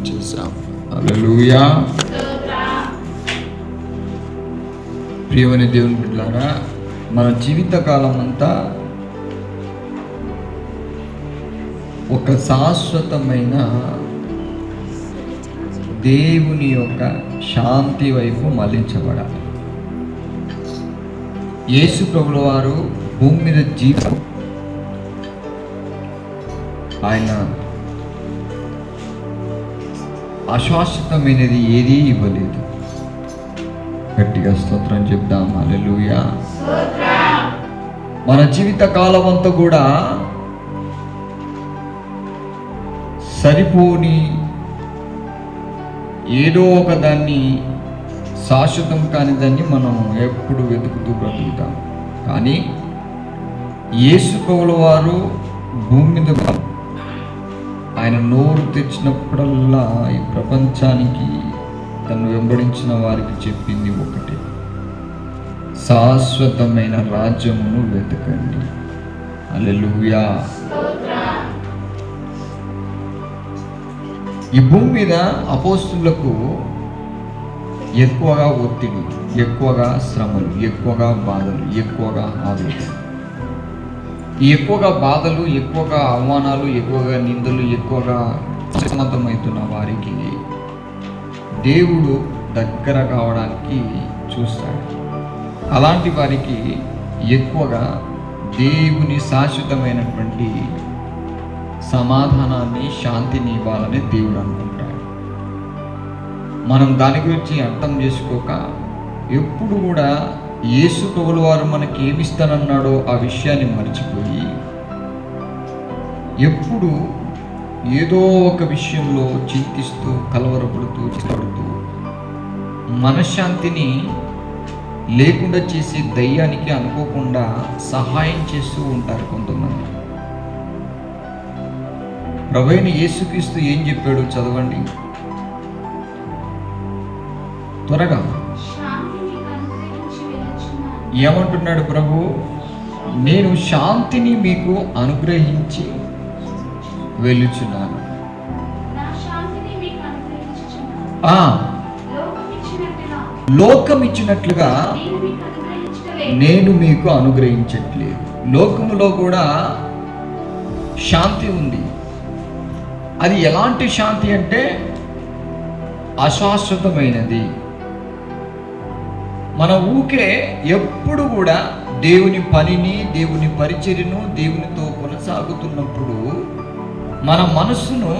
చేశాం. హల్లెలూయా. ప్రియమైన దేవుని బిడ్డలారా, మన జీవితకాలం అంతా ఒక శాశ్వతమైన దేవుని యొక్క శాంతి వైపు మళ్లించబడాలి. యేసు ప్రభుల వారు భూమి మీద జీవితం ఆయన అశాశ్వతమైనది ఏదీ ఇవ్వలేదు. గట్టిగా స్తోత్రం చెప్దాం. హల్లెలూయా. మన జీవిత కాలం అంతా కూడా సరిపోని ఏదో ఒక దాన్ని, శాశ్వతం కాని దాన్ని మనం ఎప్పుడు వెతుకుతూ బ్రతుకుతాం. కానీ యేసు ప్రభుల వారు భూమి మీద ఆయన నోరు తెచ్చినప్పుడల్లా ఈ ప్రపంచానికి తను వెంబడించిన వారికి చెప్పింది ఒకటే: శాశ్వతమైన రాజ్యమును వెతకండి. హల్లెలూయా. ఈ భూమి మీద అపోస్తులకు ఎక్కువగా ఒత్తిడి, ఎక్కువగా శ్రమలు, ఎక్కువగా బాధలు, ఎక్కువగా ఆవేదన. ఈ ఎక్కువగా బాధలు, ఎక్కువగా అవమానాలు, ఎక్కువగా నిందలు, ఎక్కువగా సతమతమవుతున్న వారికి దేవుడు దగ్గర కావడానికి చూస్తాడు. అలాంటి వారికి ఎక్కువగా దేవుని శాశ్వతమైనటువంటి సమాధానాన్ని, శాంతిని ఇవ్వాలని దేవుడు అనుకుంటాడు. మనం దాని గురించి అర్థం చేసుకోక ఎప్పుడు కూడా యేసు ప్రభుల వారు మనకి ఏమిస్తానన్నాడో ఆ విషయాన్ని మర్చిపోయి ఎప్పుడు ఏదో ఒక విషయంలో చింతిస్తూ, కలవరపడుతూ, పడుతూ మనశ్శాంతిని లేకుండా చేసే దయ్యానికి అనుకోకుండా సహాయం చేస్తూ ఉంటారు కొంతమంది. ప్రభువైన యేసుక్రీస్తు ఏం చెప్పాడు చదవండి త్వరగా. ఏమంటున్నాడు ప్రభు? నేను శాంతిని మీకు అనుగ్రహించి వెళ్ళుచున్నాను. లోకం ఇచ్చినట్లుగా నేను మీకు అనుగ్రహించట్లేదు. లోకములో కూడా శాంతి ఉంది. అది ఎలాంటి శాంతి అంటే అశాశ్వతమైనది. మన ఊకే ఎప్పుడు కూడా దేవుని పనిని, దేవుని పరిచర్యను దేవునితో కొనసాగుతున్నప్పుడు మన మనస్సును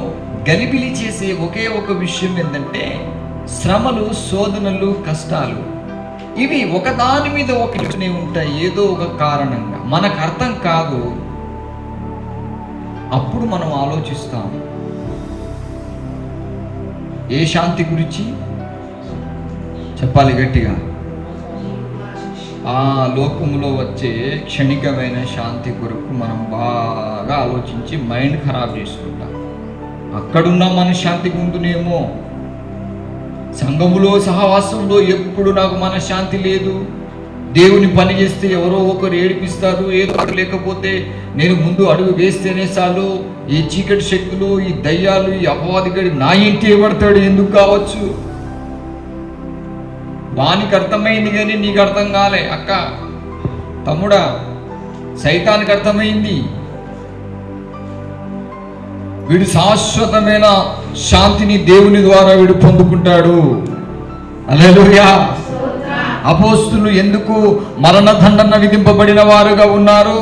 గలిబిలి చేసే ఒకే ఒక విషయం ఏంటంటే శ్రమలు, శోధనలు, కష్టాలు. ఇవి ఒకదాని మీద ఒకటి ఉంటాయి ఏదో ఒక కారణంగా. మనకు అర్థం కాదు. అప్పుడు మనం ఆలోచిస్తాము ఏ శాంతి గురించి చెప్పాలి గట్టిగా. ఆ లోకములో వచ్చే క్షణికమైన శాంతి కొరకు మనం బాగా ఆలోచించి మైండ్ ఖరాబ్ చేసుకుంటాం. అక్కడున్న మన శాంతికి ఉంటునేమో. సంఘములో, సహవాసంలో ఎప్పుడు నాకు మనశ్శాంతి లేదు. దేవుని పని చేస్తే ఎవరో ఒకరు ఏడిపిస్తారు, ఏదో లేకపోతే నేను ముందు అడుగు వేస్తేనే చాలు ఈ చీకటి శక్తులు, ఈ దయ్యాలు, ఈ అపవాదిగడి నా ఇంటి పడతాడు. ఎందుకు కావచ్చు? వానికి అర్థమైంది కానీ నీకు అర్థం కాలే. అక్క, తమ్ముడా, సైతానికి అర్థమైంది. వీడు శాశ్వతమైన శాంతిని దేవుని ద్వారా వీడు పొందుకుంటాడు. హల్లెలూయా. అపోస్తులు ఎందుకు మరణదండన విధింపబడిన వారుగా ఉన్నారు?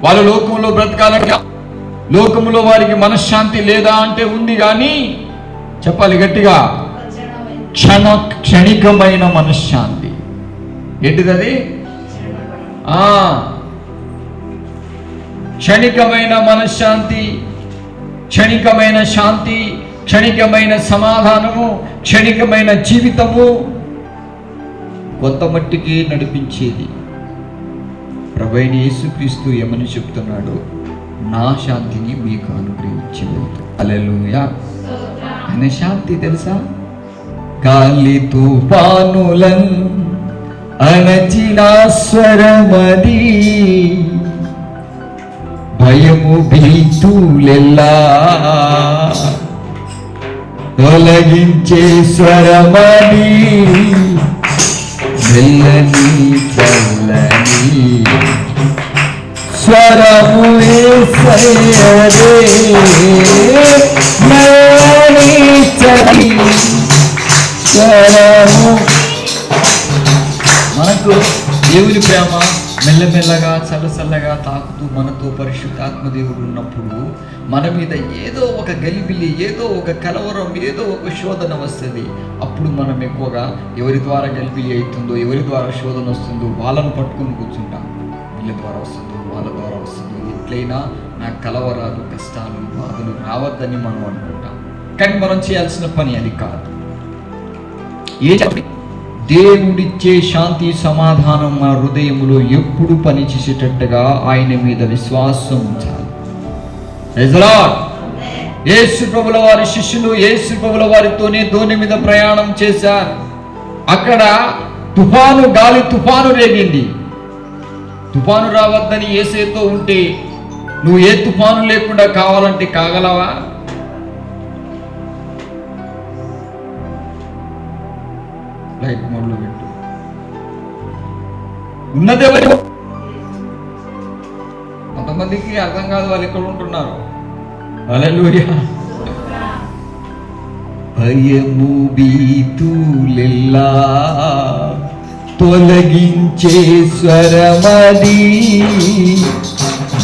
వాళ్ళు లోకంలో బ్రతకాలంటే, లోకంలో వారికి మనశ్శాంతి లేదా అంటే ఉంది, కానీ చెప్పాలి గట్టిగా, క్షణికమైన మనశ్శాంతి. ఏంటిది? క్షణికమైన మనశ్శాంతి, క్షణికమైన శాంతి, క్షణికమైన సమాధానము, క్షణికమైన జీవితము కొంత మట్టికి నడిపించేది. ప్రభువైన యేసుక్రీస్తు ఏమని చెప్తున్నాడు? నా శాంతిని మీకు అనుగ్రహించి వెళ్తాను. హల్లెలూయా. ఆయన శాంతి తెలుసా? గాలి తుఫానులన్ అణచిన స్వరమది, భయము భీతులెల్లా తొలగించే స్వరమని మెల్లని చల్లని స్వరము యేసయ్యదే మెల్లని చల్లని స్వరము. మనకు దేవుని ప్రేమ మెల్లమెల్లగా చల్లచల్లగా తాకుతూ మనతో పరిశుద్ధాత్మ దేవుడు ఉన్నప్పుడు మన మీద ఏదో ఒక గలిబిలి, ఏదో ఒక కలవరం, ఏదో ఒక శోధన వస్తుంది. అప్పుడు మనం ఎక్కువగా ఎవరి ద్వారా గలిబిలి అవుతుందో, ఎవరి ద్వారా శోధన వస్తుందో వాళ్ళను పట్టుకుని కూర్చుంటాం. వీళ్ళ ద్వారా వస్తుందో, వాళ్ళ ద్వారా వస్తుందో, ఎట్లయినా నాకు కలవరాలు, కష్టాలు, బాధలు రావద్దని మనం అనుకుంటాం. కానీ మనం చేయాల్సిన పని అది కాదు. దేవుడిచ్చే శాంతి సమాధానం మన హృదయంలో ఎప్పుడు పనిచేసేటట్టుగా ఆయన మీద విశ్వాసం ఉంచాలి. యేసు ప్రభుల వారి శిష్యులు యేసు ప్రభుల వారితోనే దోణి మీద ప్రయాణం చేశారు. అక్కడ తుఫాను, గాలి తుఫాను రేగింది. తుఫాను రావద్దని యేసుతో ఉంటే నువ్వు ఏ తుఫాను లేకుండా కావాలంటే కాగలవా? లైట్ మోడ్లో పెట్టు. ఉన్నదే కొంతమందికి అర్థం కాదు వాళ్ళు ఎక్కడ ఉంటున్నారు. హల్లెలూయా. భయము భీతులెల్లా తొలగించే స్వరమది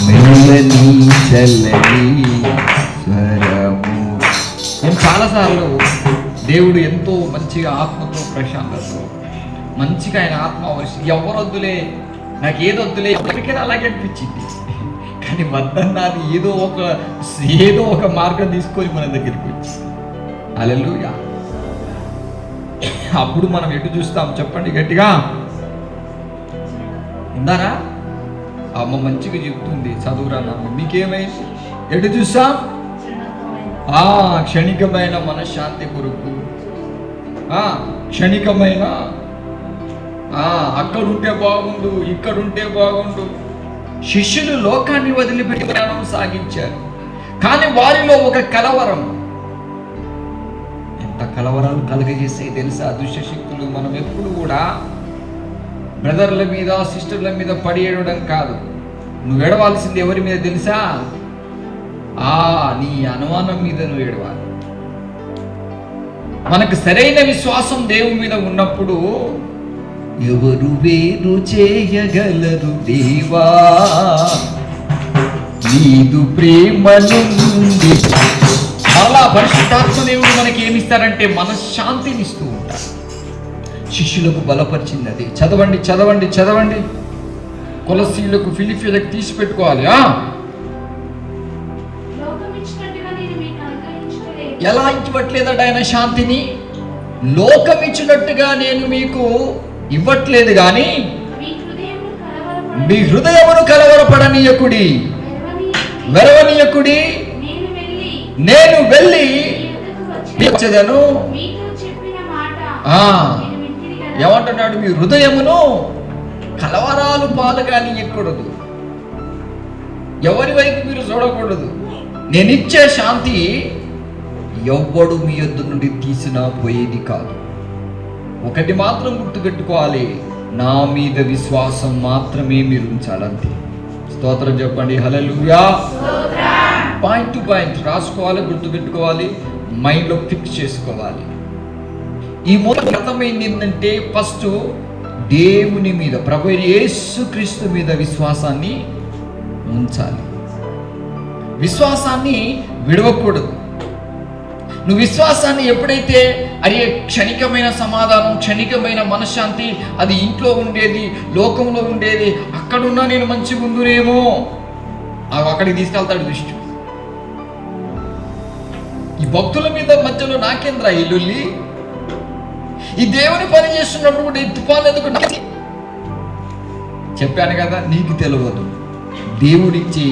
మెల్లని చల్లని స్వరము. నేను చాలాసార్లు దేవుడు ఎంతో మంచిగా ఆత్మతో ప్రశాంతతో మంచిగా ఆయన ఆత్మ ఎవరొద్దులే, నాకు ఏదొద్దులే, ఎవరికైనా అలాగే అనిపించింది. కానీ వద్దన్నది ఏదో ఒక మార్గం తీసుకొని మన దగ్గరికి వచ్చి. హల్లెలూయా. అప్పుడు మనం ఎటు చూస్తాం చెప్పండి గట్టిగా. ఉందారా? అమ్మ మంచిగా చెప్తుంది చదువురా నాన్న, మీకేమైంది? ఎటు చూస్తాం? క్షణికమైన మనశ్శాంతి కొరకు, క్షణికమైన అక్కడుంటే బాగుండు, ఇక్కడుంటే బాగుండు. శిష్యులు లోకాన్ని వదిలిపెట్టి ప్రయాణం సాగించారు. కానీ వారిలో ఒక కలవరం, ఎంత కలవరాలు కలగజేసాయి తెలుసా దుష్ట శక్తులు. మనం ఎప్పుడు కూడా బ్రదర్ల మీద, సిస్టర్ల మీద పడి ఏడవడం కాదు. నువ్వు ఏడవాల్సింది ఎవరి మీద తెలుసా? నీ అనుమానం మీద నువ్వు ఏడవాలి. మనకు సరైన విశ్వాసం దేవుని మీద ఉన్నప్పుడు ఎవరు వేరు చేయగలరు దేవా నీదు ప్రేమ నుండి. అలా పరిశుద్ధాత్మ దేవుడు మనకి ఏమిస్తారంటే మనశ్శాంతిని ఇస్తూ ఉంటారు. శిష్యులకు బలపరిచింది అది. చదవండి చదవండి చదవండి. కొలసీలకు, ఫిలిప్పీలకు తీసి పెట్టుకోవాలి. ఎలా ఇవ్వట్లేదట ఆయన శాంతిని? లోకం ఇచ్చినట్టుగా నేను మీకు ఇవ్వట్లేదు, కానీ మీ హృదయమును కలవరపడనీయకుడి, వెరవనీయకుడి. నేను వెళ్ళి వచ్చేదను. ఏమంటున్నాడు? మీ హృదయమును కలవరాలు పాలు కానీయకూడదు. ఎవరి వైపు మీరు చూడకూడదు. నేనిచ్చే శాంతి ఎవ్వడు మీ యొద్ద నుండి తీసినా పోయేది కాదు. ఒకటి మాత్రం గుర్తుపెట్టుకోవాలి, నా మీద విశ్వాసం మాత్రమే మీరు ఉంచాలంతే. స్తోత్రం చెప్పండి. హల్లెలూయా. పాయింట్ టు పాయింట్ రాసుకోవాలి, గుర్తుపెట్టుకోవాలి, మైండ్లో ఫిక్స్ చేసుకోవాలి. ఈ మొదటి అర్థమైంది ఏంటంటే, ఫస్ట్ దేవుని మీద, ప్రభు యేసుక్రీస్తు మీద విశ్వాసాన్ని ఉంచాలి. విశ్వాసాన్ని విడవకూడదు. నువ్వు విశ్వాసాన్ని ఎప్పుడైతే అరే క్షణికమైన సమాధానం, క్షణికమైన మనశ్శాంతి, అది ఇంట్లో ఉండేది, లోకంలో ఉండేది, అక్కడున్నా నేను మంచిగా ఉందునేమో, అక్కడికి తీసుకెళ్తాడు దృష్టి. ఈ భక్తుల మీద మధ్యలో నాకేంద్రా ఈ లొల్లి? ఈ దేవుని పని చేస్తున్నప్పుడు కూడా ఈ తుఫాను ఎందుకు? చెప్పాను కదా, నీకు తెలియదు. దేవుడిచ్చి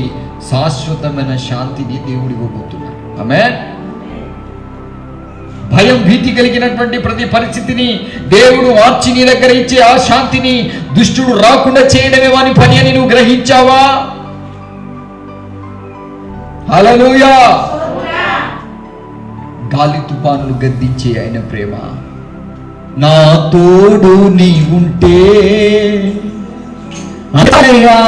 శాశ్వతమైన శాంతిని దేవుడు ఇవ్వబోతున్నాడు. ఆమేన్. భయం, భీతి కలిగినటువంటి ప్రతి పరిస్థితిని దేవుడు మార్చి నీ దగ్గర ఇచ్చే ఆ శాంతిని దుష్టుడు రాకుండా చేయడమే వాని పని అని నువ్వు గ్రహించావా? హల్లెలూయా. గాలి తుఫానులు గద్దించే ఆయన ప్రేమ. నా తోడు నీ ఉంటే అయ్యా,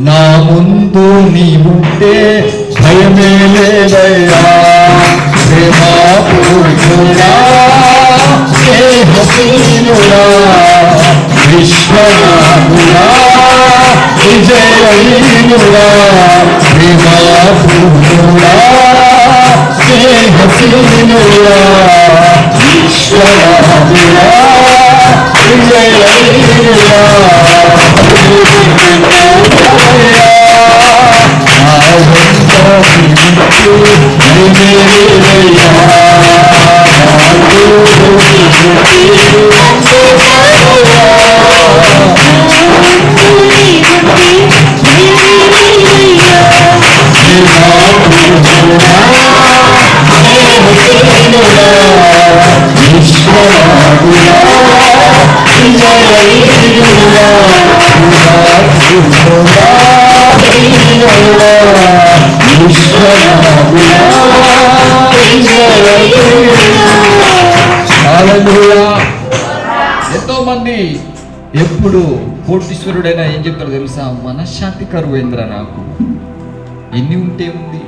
నా ముందు నీ ఉంటే భయమే లేదయ్యా. ప్రేమా పూర్ణుడా, స్నేహశీలుడా, విశ్వనాథుడా, విజయశీలుడా, ప్రేమా పూర్ణుడా, స్నేహశీలుడా, విశ్వనాథుడా, విజయశీలుడా, ఎంతో మంది ఎప్పుడు కోటీశ్వరుడైనా ఏం చెప్తారో తెలుసా? మనశ్శాంతి కరువైందిరా నాకు. ఎన్ని ఉంటే ఉంది,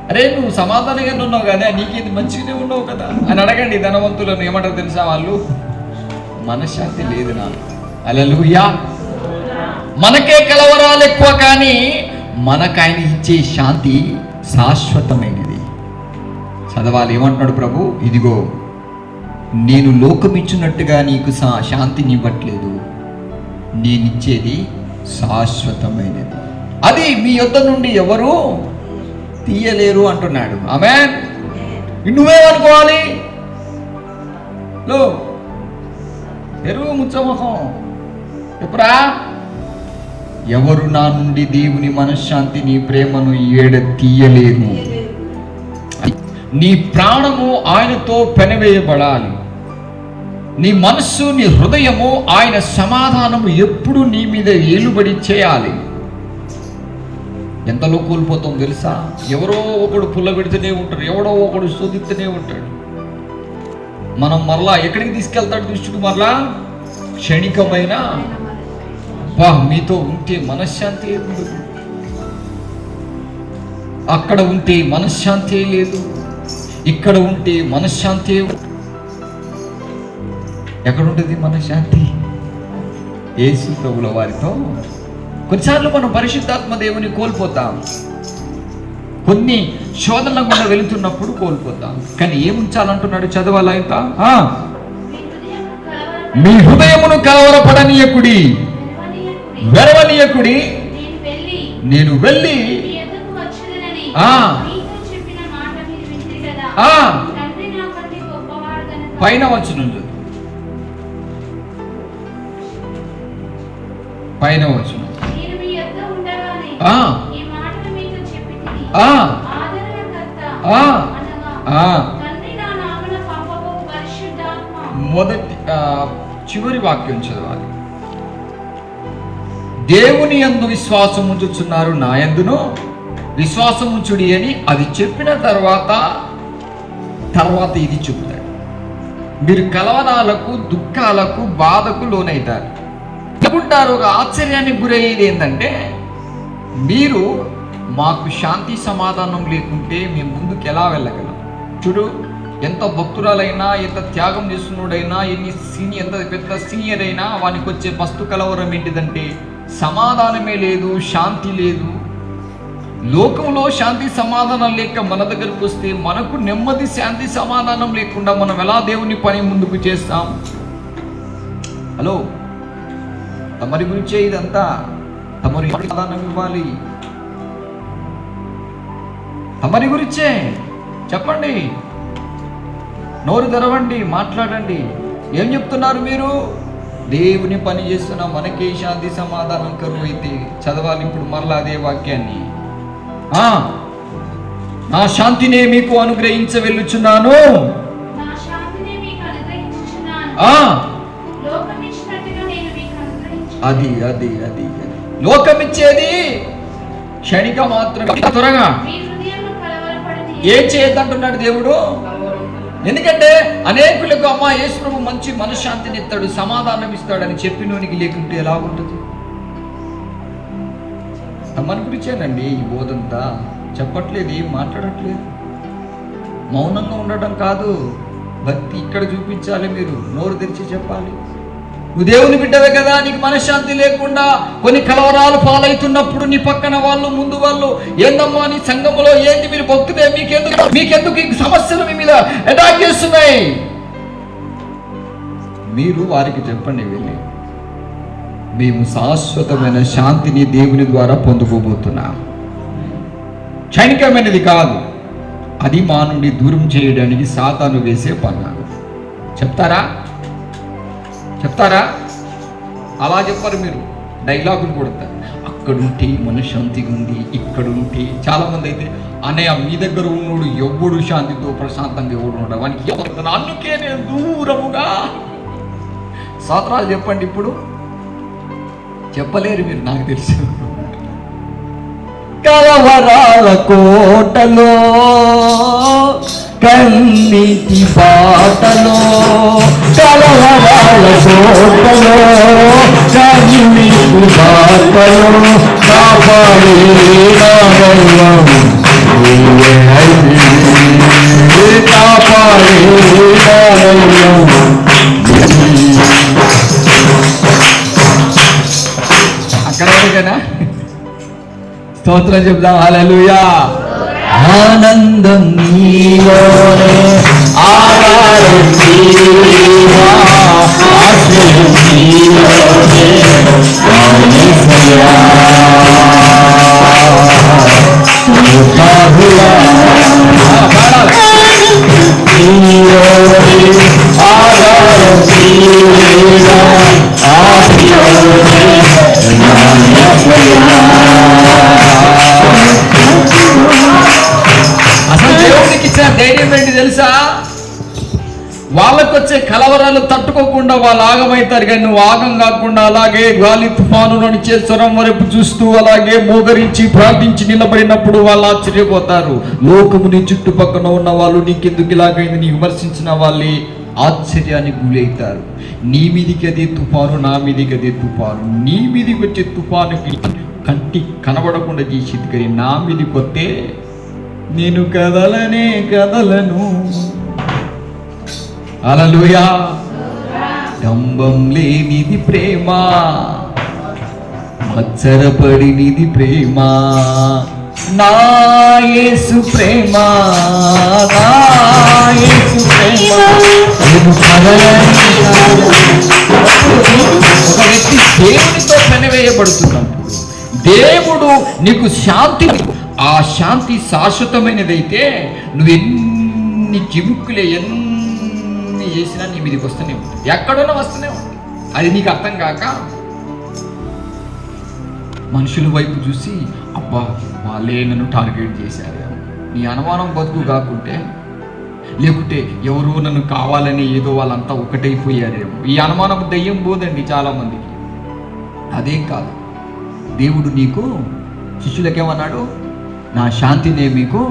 అరే నువ్వు సమాధానంగా ఉన్నావు కదా, నీకేది మంచిగానే ఉన్నావు కదా అని అడగండి ధనవంతులను. ఏమంటారు తెలుసా వాళ్ళు? మనశ్శాంతి లేదు నాకు. హల్లెలూయా. మనకే కలవరాలు ఎక్కువ, కానీ మనకు ఆయన ఇచ్చే శాంతి శాశ్వతమైనది. చదవాలి, ఏమంటున్నాడు ప్రభు? ఇదిగో నేను లోకమిచ్చినట్టుగా నీకు శాంతిని ఇవ్వట్లేదు, నేనిచ్చేది శాశ్వతమైనది, అది మీ యొద్ద నుండి ఎవరు తీయలేరు అంటున్నాడు. ఆమేన్. నువ్వేమనుకోవాలి? లో ఎరువు ముచ్చముఖం ఎప్పుడా? ఎవరు నా నుండి దేవుని మనశ్శాంతిని ప్రేమను ఏడ తీయలేరు. నీ ప్రాణము ఆయనతో పెనవేయబడాలి. నీ మనస్సు, నీ హృదయము ఆయన సమాధానము ఎప్పుడు నీ మీద ఏలుబడి చేయాలి. ఎంతలో కోల్పోతాం తెలుసా? ఎవరో ఒకడు పుల్ల పెడుతూనే ఉంటారు, ఎవడో ఒకడు శోధిస్తూనే ఉంటాడు. మనం మరలా ఎక్కడికి తీసుకెళ్తాడు దృష్టికి? మరలా క్షణికమైన మీతో ఉంటే మనశ్శాంతి లేదు, అక్కడ ఉంటే మనశ్శాంతి లేదు, ఇక్కడ ఉంటే మనశ్శాంతి. ఎక్కడుంటుంది మనశ్శాంతి? యేసు ప్రభుల వారితో. కొన్నిసార్లు మనం పరిశుద్ధాత్మ దేవుని కోల్పోతాం, కొన్ని శోధనల గుండా వెళుతున్నప్పుడు కోల్పోతాం. కానీ ఏముంచాలంటున్నాడు? చదవాలా ఇంకా? మీ హృదయమును కలవరపడనీయకుడి, వెరవనీయకుడి, నేను వెళ్ళి పైన వచ్చును, పైన వచ్చును. మొదటి చివరి వాక్యం చదవాలి. దేవుని యందు విశ్వాసం ఉంచుచున్నారు, నా యందును విశ్వాసం ఉంచుడి అని అది చెప్పిన తర్వాత ఇది చెబుతాడు. మీరు కలవరాలకు, దుఃఖాలకు, బాధకు లోనైతారు. అనుకుంటారు. ఒక ఆశ్చర్యానికి గురయ్యేది ఏంటంటే, మీరు మాకు శాంతి సమాధానం లేకుంటే మేము ముందుకు ఎలా వెళ్ళగలం? చూడు, ఎంత భక్తురాలైనా, ఎంత త్యాగం చేస్తున్నోడైనా, ఎంత పెద్ద సీనియర్ అయినా వానికి వచ్చే వస్తు కలవరం ఏంటిదంటే సమాధానమే లేదు, శాంతి లేదు. లోకంలో శాంతి సమాధానం లేక మన దగ్గరకు వస్తే మనకు నెమ్మది, శాంతి సమాధానం లేకుండా మనం ఎలా దేవుని పని ముందుకు చేస్తాం? హలో, తమరి గురించే ఇదంతా. తమరి సమాధానం ఇవ్వాలి, తమరి గురించే చెప్పండి, నోరు తెరవండి, మాట్లాడండి. ఏం చెప్తున్నారు మీరు? దేవుని పని చేస్తున్నా మనకే శాంతి సమాధానం కరువు అయితే. చదవాలి ఇప్పుడు మరలా అదే వాక్యాన్ని. నా శాంతినే మీకు అనుగ్రహించ వెళ్ళుచున్నాను. అది లోకమిచ్చేది క్షణిక మాత్రమే. త్వరగా ఏం చేయొద్దంటున్నాడు దేవుడు. ఎందుకంటే అనేకులకు అమ్మ యేసు ప్రభు మంచి మనశ్శాంతిని ఇస్తాడు, సమాధానం ఇస్తాడని చెప్పినోనికి లేకుంటే ఎలా ఉంటుంది? మన గురించేనండి ఈ బోధంతా. చెప్పట్లేదు, ఏం మాట్లాడట్లేదు. మౌనంగా ఉండటం కాదు, భక్తి ఇక్కడ చూపించాలి. మీరు నోరు తెరిచి చెప్పాలి. నువ్వు దేవుని బిడ్డవే కదా, నీకు మనశ్శాంతి లేకుండా కొన్ని కలవరాలు పాలవుతున్నప్పుడు నీ పక్కన వాళ్ళు ముందు వాళ్ళు ఏందమ్మా నీ సంఘములో ఏంది, మీరు భక్తులే, మీకెందుకు ఈ సమస్యలు మీ మీద అటాక్ చేస్తున్నాయి, మీరు వారికి చెప్పండి, వెళ్ళి మేము శాశ్వతమైన శాంతిని దేవుని ద్వారా పొందుకోబోతున్నాం. క్షణికమైనది కాదు, అది మా నుండి దూరం చేయడానికి సాతాను వేసే పన్నాడు. చెప్తారా? అలా చెప్పారు. మీరు డైలాగులు కొడతారు. అక్కడుంటే మనశ్శాంతిగా ఉంది, ఇక్కడుంటే. చాలామంది అయితే అన్నయ్య మీ దగ్గర ఉన్నోడు ఎవ్వడు శాంతితో ప్రశాంతంగా ఎవడు ఉండవు, వానికి అందుకే నేను దూరముగా. స్తోత్రాలు చెప్పండి. ఇప్పుడు చెప్పలేరు మీరు, నాకు తెలుసు. కలవరాల కోటలో కన్నీటి బాటలో, కలవరాల కోటలో కన్నీటి బాటలో కాపాడే నాదైవం నీవే అయితే, కాపాడే నాదైవం. అక్కడ స్తోత్రం చెప్దాం. హల్లెలూయా. ఆనందం నీలోనే, ఆధారం నీవా, ఆశ్రయం నీలోనే, యేసయ్యా. నీలోనే ఆధారం నీవా, ఆశ్రయమే యేసయ్యా. అసలు దేవునికి ఇచ్చిన ధైర్యం ఏంటి తెలుసా? వాళ్ళకు వచ్చే కలవరాలు తట్టుకోకుండా వాళ్ళు ఆగమవుతారు, కానీ నువ్వు ఆగం కాకుండా అలాగే గాలి తుఫాను నడిచే స్వరం వరపు చూస్తూ అలాగే మోగరించి ప్రార్థించి నిలబడినప్పుడు వాళ్ళు ఆశ్చర్యపోతారు. లోకముని చుట్టుపక్కన ఉన్న వాళ్ళు నీకెందుకు ఇలాగైంది నీ విమర్శించిన వాళ్ళే ఆశ్చర్యానికి గురవుతారు. నీ మీదికి అదే తుఫాను, నా మీదికి అదే తుఫాను. నీ మీదికి వచ్చే తుఫానుకి కంటి కనబడకుండా చేసేది, కానీ నా మీదికి వస్తే నేను కదలను. హల్లెలూయా. డంబం లేనిది ప్రేమ, మత్సరపడినిది ప్రేమ, నా యేసు ప్రేమ, నా యేసు ప్రేమ. నేను ఒక వ్యక్తి దేవునితో పెనవేయబడుతున్నప్పుడు దేవుడు నీకు శాంతి, ఆ శాంతి శాశ్వతమైనదైతే నువ్వు ఎన్ని జిముక్కులే ఎన్ని చేసినా నీ మీదకి వస్తూనే ఉంటుంది, ఎక్కడున్నా వస్తూనే ఉంటుంది. అది నీకు అర్థం కాక మనుషుల వైపు చూసి అబ్బా వాళ్ళే నన్ను టార్గెట్ చేశారు, నీ అనుమానం బతుకు కాకుంటే, లేకుంటే ఎవరు నన్ను కావాలని ఏదో వాళ్ళంతా ఒకటైపోయారేమో. ఈ అనుమానం దయ్యం పోదండి చాలామందికి. అదేం కాదు. దేవుడు నీకు శిష్యులకేమన్నాడు? నా శాంతినే మీకు.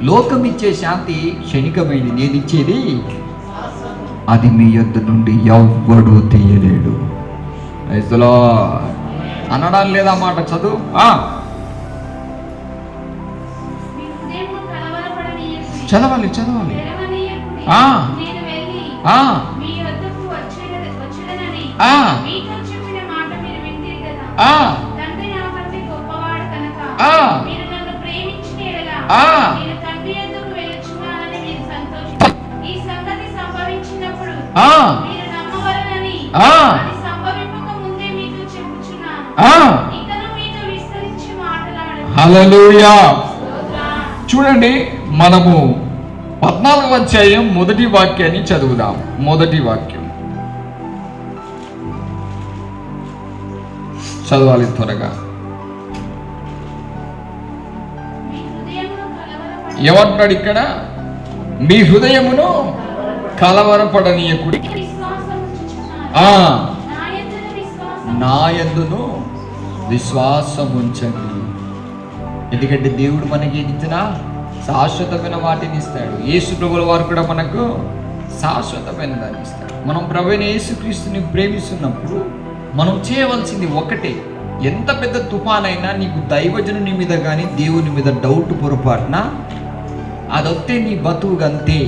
లోకం ఇచ్చే శాంతి క్షణికమైనది, నేను ఇచ్చేది అది మీ యొద్ద నుండి ఎవ్వడూ తీయలేడు. ఐదులో అనడం లేదా మాట చదువు. చదవాలి. హల్లెలూయా. చూడండి, మనము 14వ అధ్యాయం మొదటి వాక్యాన్ని చదువుదాం. మొదటి వాక్యం చదవాలి త్వరగా. ఏమంటున్నాడు ఇక్కడ? మీ హృదయమును కలవరపడనీయకుడి, నా యందును విశ్వాసం ఉంచండి. ఎందుకంటే దేవుడు మనకి ఏది ఇచ్చినా శాశ్వతమైన వాటిని ఇస్తాడు. యేసు ప్రభువుల వారు కూడా మనకు శాశ్వతమైన దాన్ని ఇస్తాడు. మనం ప్రభువైన యేసుక్రీస్తుని ప్రేమిస్తున్నప్పుడు మనం చేయవలసింది ఒకటే. ఎంత పెద్ద తుఫానైనా నీకు దైవజనుని మీద కానీ దేవుని మీద డౌట్ పొరపాటున అదొస్తే నీ బతుకు అంతే,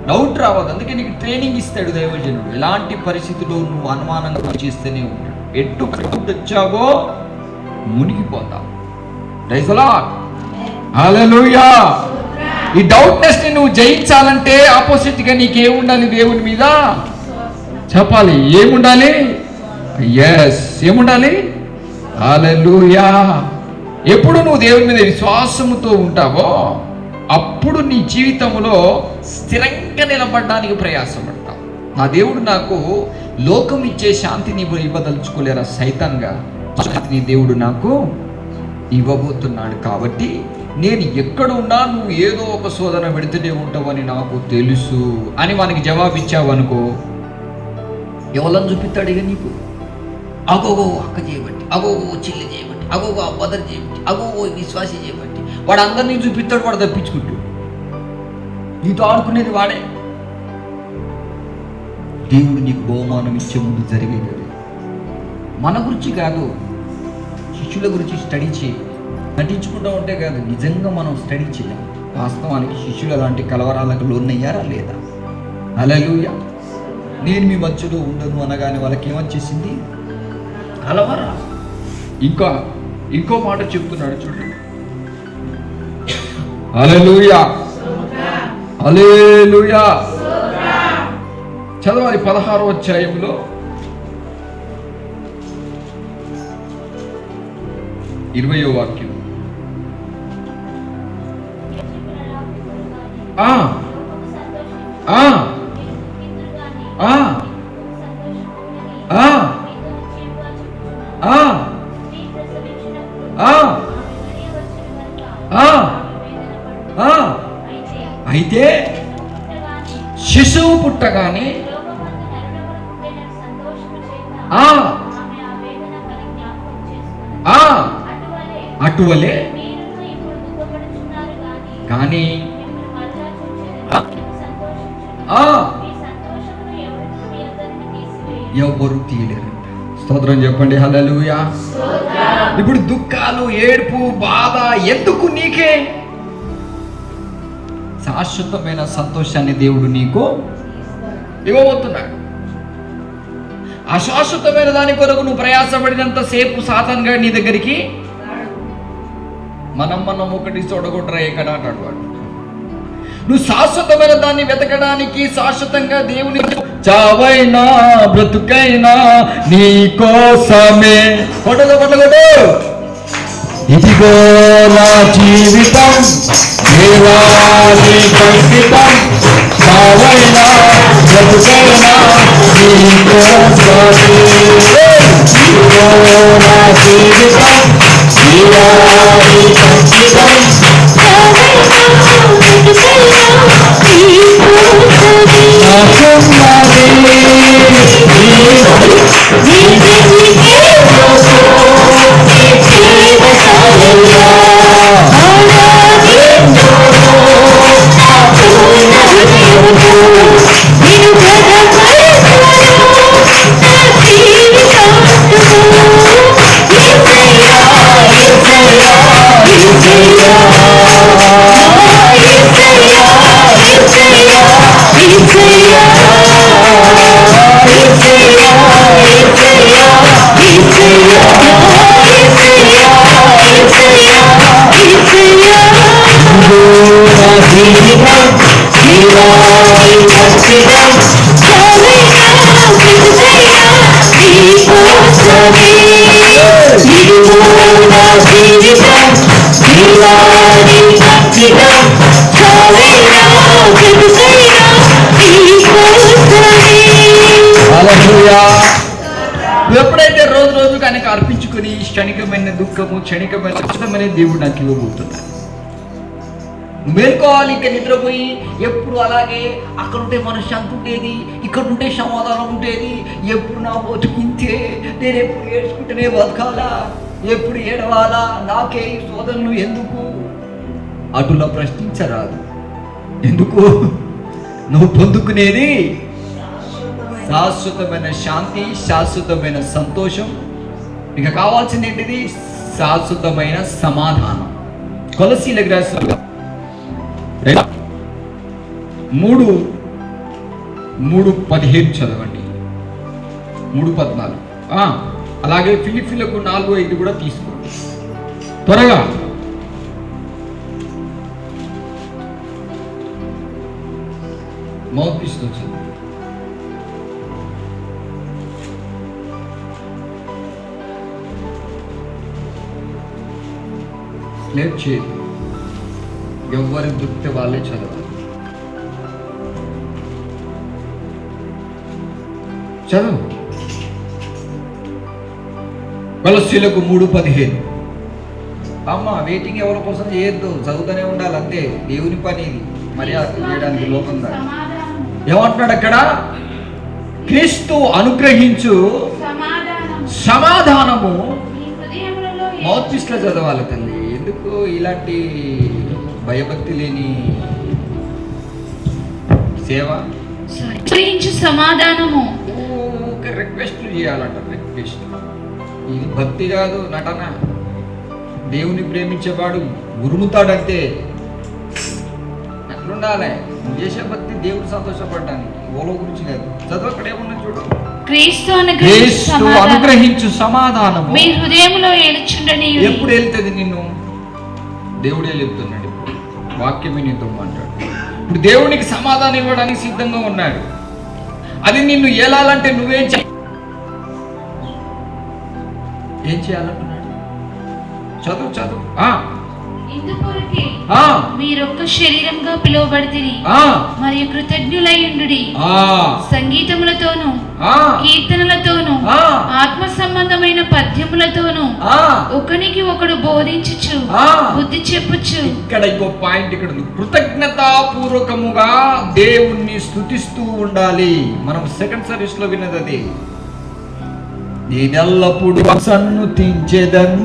డౌట్ రావద్దు. అందుకే నీకు ట్రైనింగ్ ఇస్తాడు దైవజనుడు. ఎలాంటి పరిస్థితుల్లో నువ్వు అనుమానంగా చేస్తూనే ఉంటాడు. ఎట్టు వచ్చావో మునిగిపోతావు. ప్రైజ్ ది లార్డ్, హల్లెలూయా. ఈ డౌట్నెస్ ని నువ్వు జయించాలంటే ఆపోజిట్ గా నీకేముండాలి? దేవుని మీద చెప్పాలి. ఏముండాలి? ఎస్, ఏముండాలి? హల్లెలూయా. ఎప్పుడు నువ్వు దేవుని మీద విశ్వాసముతో ఉంటావో అప్పుడు నీ జీవితంలో స్థిరంగా నిలబడడానికి ప్రయాసపడతావు. నా దేవుడు నాకు లోకం ఇచ్చే శాంతిని ఇవ్వదలుచుకోలేరా సైతంగా, శాంతిని దేవుడు నాకు ఇవ్వబోతున్నాడు. కాబట్టి నేను ఎక్కడ ఉన్నా నువ్వు ఏదో ఒక శోధన పెడుతూనే ఉంటావని నాకు తెలుసు అని వానికి జవాబిచ్చావు అనుకో, ఎవరని చూపిస్తాడు ఇక నీకు? అగోగో అక్క చేయబట్టి, అగోగో చెల్లి చేయబట్టి, అగోగో బదర్ చేయబట్టి, అగోగో విశ్వాసి చేయబట్టి వాడు అందరినీ చూపిస్తాడు. వాడు తప్పించుకుంటూ నీతో ఆడుకునేది వాడే. దేవుడు నీకు బహుమానం ఇచ్చే ముందు జరిగేది మన గురించి కాదు, శిష్యుల గురించి స్టడీ చేయి. నటించుకుంటూ ఉంటే కాదు, నిజంగా మనం స్టడీ చేయాలి. వాస్తవానికి శిష్యులు అలాంటి కలవరాలకు లోనయ్యారా లేదా? హల్లెలూయా. నేను మీ మధ్యలో ఉండను అనగానే వాళ్ళకి ఏమొచ్చేసింది? కలవరా. ఇంకో మాట చెప్తున్నాడు చూడండి. హల్లెలూయా, హల్లెలూయా. చదవాలి 16వ అధ్యాయంలో 20వ వాక్యం. అయితే శిశువు పుట్టగానే అటువలే కానీ ఎవరు తీయలేరు. స్తోత్రం చెప్పండి, హల్లెలూయా. ఇప్పుడు దుఃఖాలు, ఏడుపు, బాధ ఎందుకు? నీకే శాశ్వతమైన సంతోషాన్ని దేవుడు నీకు ఇవ్వబోతున్నాడు. అశాశ్వతమైన దాని కొరకు నువ్వు ప్రయాసపడినంత సేపు సాతాను గాడు నీ దగ్గరికి మనం ఒకటి చూడగొట్టరా ఎక్కడ అంటాడు వాడు. నువ్వు శాశ్వతమైన దాన్ని వెతకడానికి శాశ్వతంగా దేవుని చావైనా బ్రతుకైనా నీ కోసమే కొట్టదు. ఇదిగో నా జీవితం దేవాని కంకితం, చావైనా బ్రతుకైనా నీ కోసమే. ఇదిగో నా జీవితం దేవాని కంకితం, ఎప్పుడైతే రోజు రోజు కనుక అర్పించుకుని క్షణికమైన దుఃఖము, క్షణికమైన కష్టమనే దేవుడు నాకు ఇవ్వబోతున్నాడు. మేల్కోవాలి. ఇంకా నిద్రపోయి ఎప్పుడు అలాగే అక్కడ ఉంటే మనశ్శాంతి ఉండేది, ఇక్కడ ఉంటే సమాధానం ఉండేది. ఎప్పుడు నా బతుకింతే, నేను ఎప్పుడు ఏడ్చుకుంటేనే బతకాలా, ఎప్పుడు ఏడవాలా, నాకే ఈ శోధనలు ఎందుకు అటులా ప్రశ్నించరాదు. ఎందుకు? నువ్వు పొందుకునేది శాశ్వతమైన శాంతి, శాశ్వతమైన సంతోషం. ఇక కావాల్సింది ఏంటిది? శాశ్వతమైన సమాధానం. కొలసీలకు రాసిన 3:15 చదవండి. 3:14. అలాగే ఫిలిప్పీలకు 4:5 కూడా తీసుకోండి త్వరగా. మౌత్ పీస్ వచ్చింది. స్లేట్ చేయదు. ఎవరి దృప్తి వాళ్ళే చదవాలి. చదువు. కొలస్సీలకు 3:15. అమ్మ వెయిటింగ్ ఎవరి కోసం చేయొద్దు, చదువుతూనే ఉండాలి అంతే. దేవుని పని ఇది, మర్యాద చేయడానికి లోకం కాదు. ఏమంటున్నాడు అక్కడ? క్రీస్తు అనుగ్రహించు సమాధానము మౌత్ పీస్లో చదవాలి తల్లి. ఎందుకు ఇలాంటి భయభక్తి లేని సేవ? సమాధానము రిక్వెస్ట్ చేయాలంట. రిక్వెస్ట్. ఇది భక్తి కాదు, నటన. దేవుని ప్రేమించేవాడు ఉరుముతాడంతే. అట్లుండాలి. నువ్వు చేసే భక్తి దేవుడు సంతోషపడడానికి, ఓలో గురించి కాదు. చదువు అక్కడ ఏమన్నా చూడు. క్రీస్తు అనుగ్రహించు సమాధానము మీ హృదయములో ఏలుచుండని. ఎప్పుడు వెళ్తుంది నిన్ను? దేవుడే చెప్తున్నాడు. వాక్యమే నీతో మాట్లాడు. ఇప్పుడు దేవునికి సమాధానం ఇవ్వడానికి సిద్ధంగా ఉన్నాడు. అది నిన్ను ఏలాలంటే నువ్వేం చేయాలంటున్నాడు? చదువు చదువు. మీరొక్క శరీరంగా పిలువబడితిరి మరియు కృతజ్ఞులైయుండుడి. సంగీతములతోను కీర్తనలతోను ఆత్మ సంబంధమైన పద్యములతోను ఒకనికి ఒకడు బోధించుచు బుద్ధి చెప్పుచు. ఇక్కడ ఇంకో పాయింట్ ఇక్కడ ఉంది. కృతజ్ఞతాపూర్వకముగా దేవుణ్ణి స్తుతిస్తూ ఉండాలి. మనం సెకండ్ సర్వీస్ లో విన్నది అది. నేనెల్లప్పుడు సన్నుతించెదన్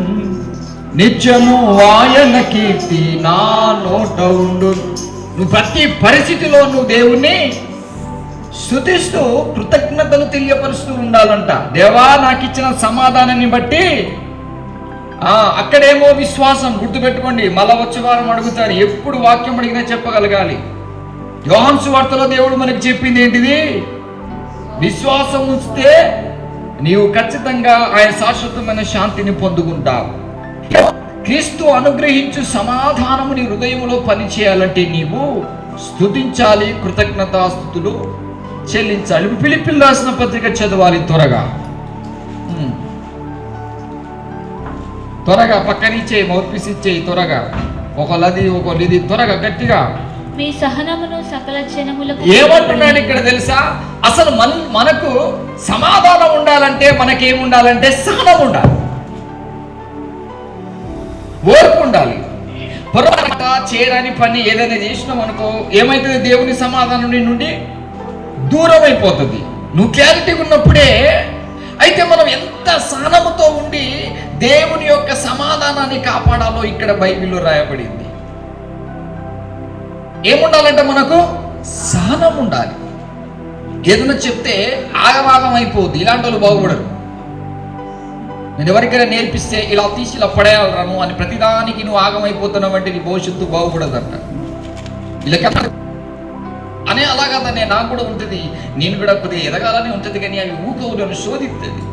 నిత్యము ఆయన కీర్తి నా నోట ఉండు. నువ్వు ప్రతి పరిస్థితిలో నువ్వు దేవుణ్ణి స్తుతిస్తూ కృతజ్ఞతలు తెలియపరుస్తూ ఉండాలంట. దేవా నాకు ఇచ్చిన సమాధానాన్ని బట్టి. అక్కడేమో విశ్వాసం. గుర్తుపెట్టుకోండి, మళ్ళా వచ్చే వారం అడుగుతారు. ఎప్పుడు వాక్యం అడిగినా చెప్పగలగాలి. యోహాను సువార్తలో దేవుడు మనకి చెప్పింది ఏంటిది? విశ్వాసం ఉంచితే నీవు ఖచ్చితంగా ఆయన శాశ్వతమైన శాంతిని పొందుకుంటావు. క్రీస్తు అనుగ్రహించు సమాధానము నీ హృదయంలో పనిచేయాలంటే నీవు స్తుతించాలి, కృతజ్ఞతాస్తుతులు చెల్లించాలి. ఫిలిప్పీయులకు రాసిన పత్రిక చదవాలి త్వరగా. త్వరగా పక్కనిచ్చే మౌత్ పీస్ ఇచ్చేయి త్వరగా. ఒకళ్ళది త్వరగా గట్టిగా. మీ సహనమును సకల జనములకు. ఏమంటున్నాడు ఇక్కడ తెలుసా? అసలు మనకు సమాధానం ఉండాలంటే మనకేముండాలంటే సహనం ఉండాలి, ఓర్పు ఉండాలి. పొరపాటు చేయడానికి పని ఏదైనా చేసినాం అనుకో, ఏమైతుంది? దేవుని సమాధానం నుండి దూరం అయిపోతుంది. నువ్వు క్లారిటీగా ఉన్నప్పుడే. అయితే మనం ఎంత సహనముతో ఉండి దేవుని యొక్క సమాధానాన్ని కాపాడాలో ఇక్కడ బైబిల్లో రాయబడింది. ఏముండాలంటే మనకు సహనం ఉండాలి. ఏదైనా చెప్తే ఆగవాగం అయిపోద్ది. ఇలాంటి వాళ్ళు బాగుపడరు. నేను ఎవరికైనా నేర్పిస్తే ఇలా తీసి ఇలా పడేయాలరాను అని ప్రతిదానికి నువ్వు ఆగమైపోతున్నావు అంటే నీ భవిష్యత్తు బాగుపడదంట. ఇలా అనే అలాగదనే నాకు కూడా ఉంటుంది. నేను కూడా కొద్దిగా ఎదగాలని ఉంటుంది, కానీ అవి ఊకవులను శోధిస్తుంది.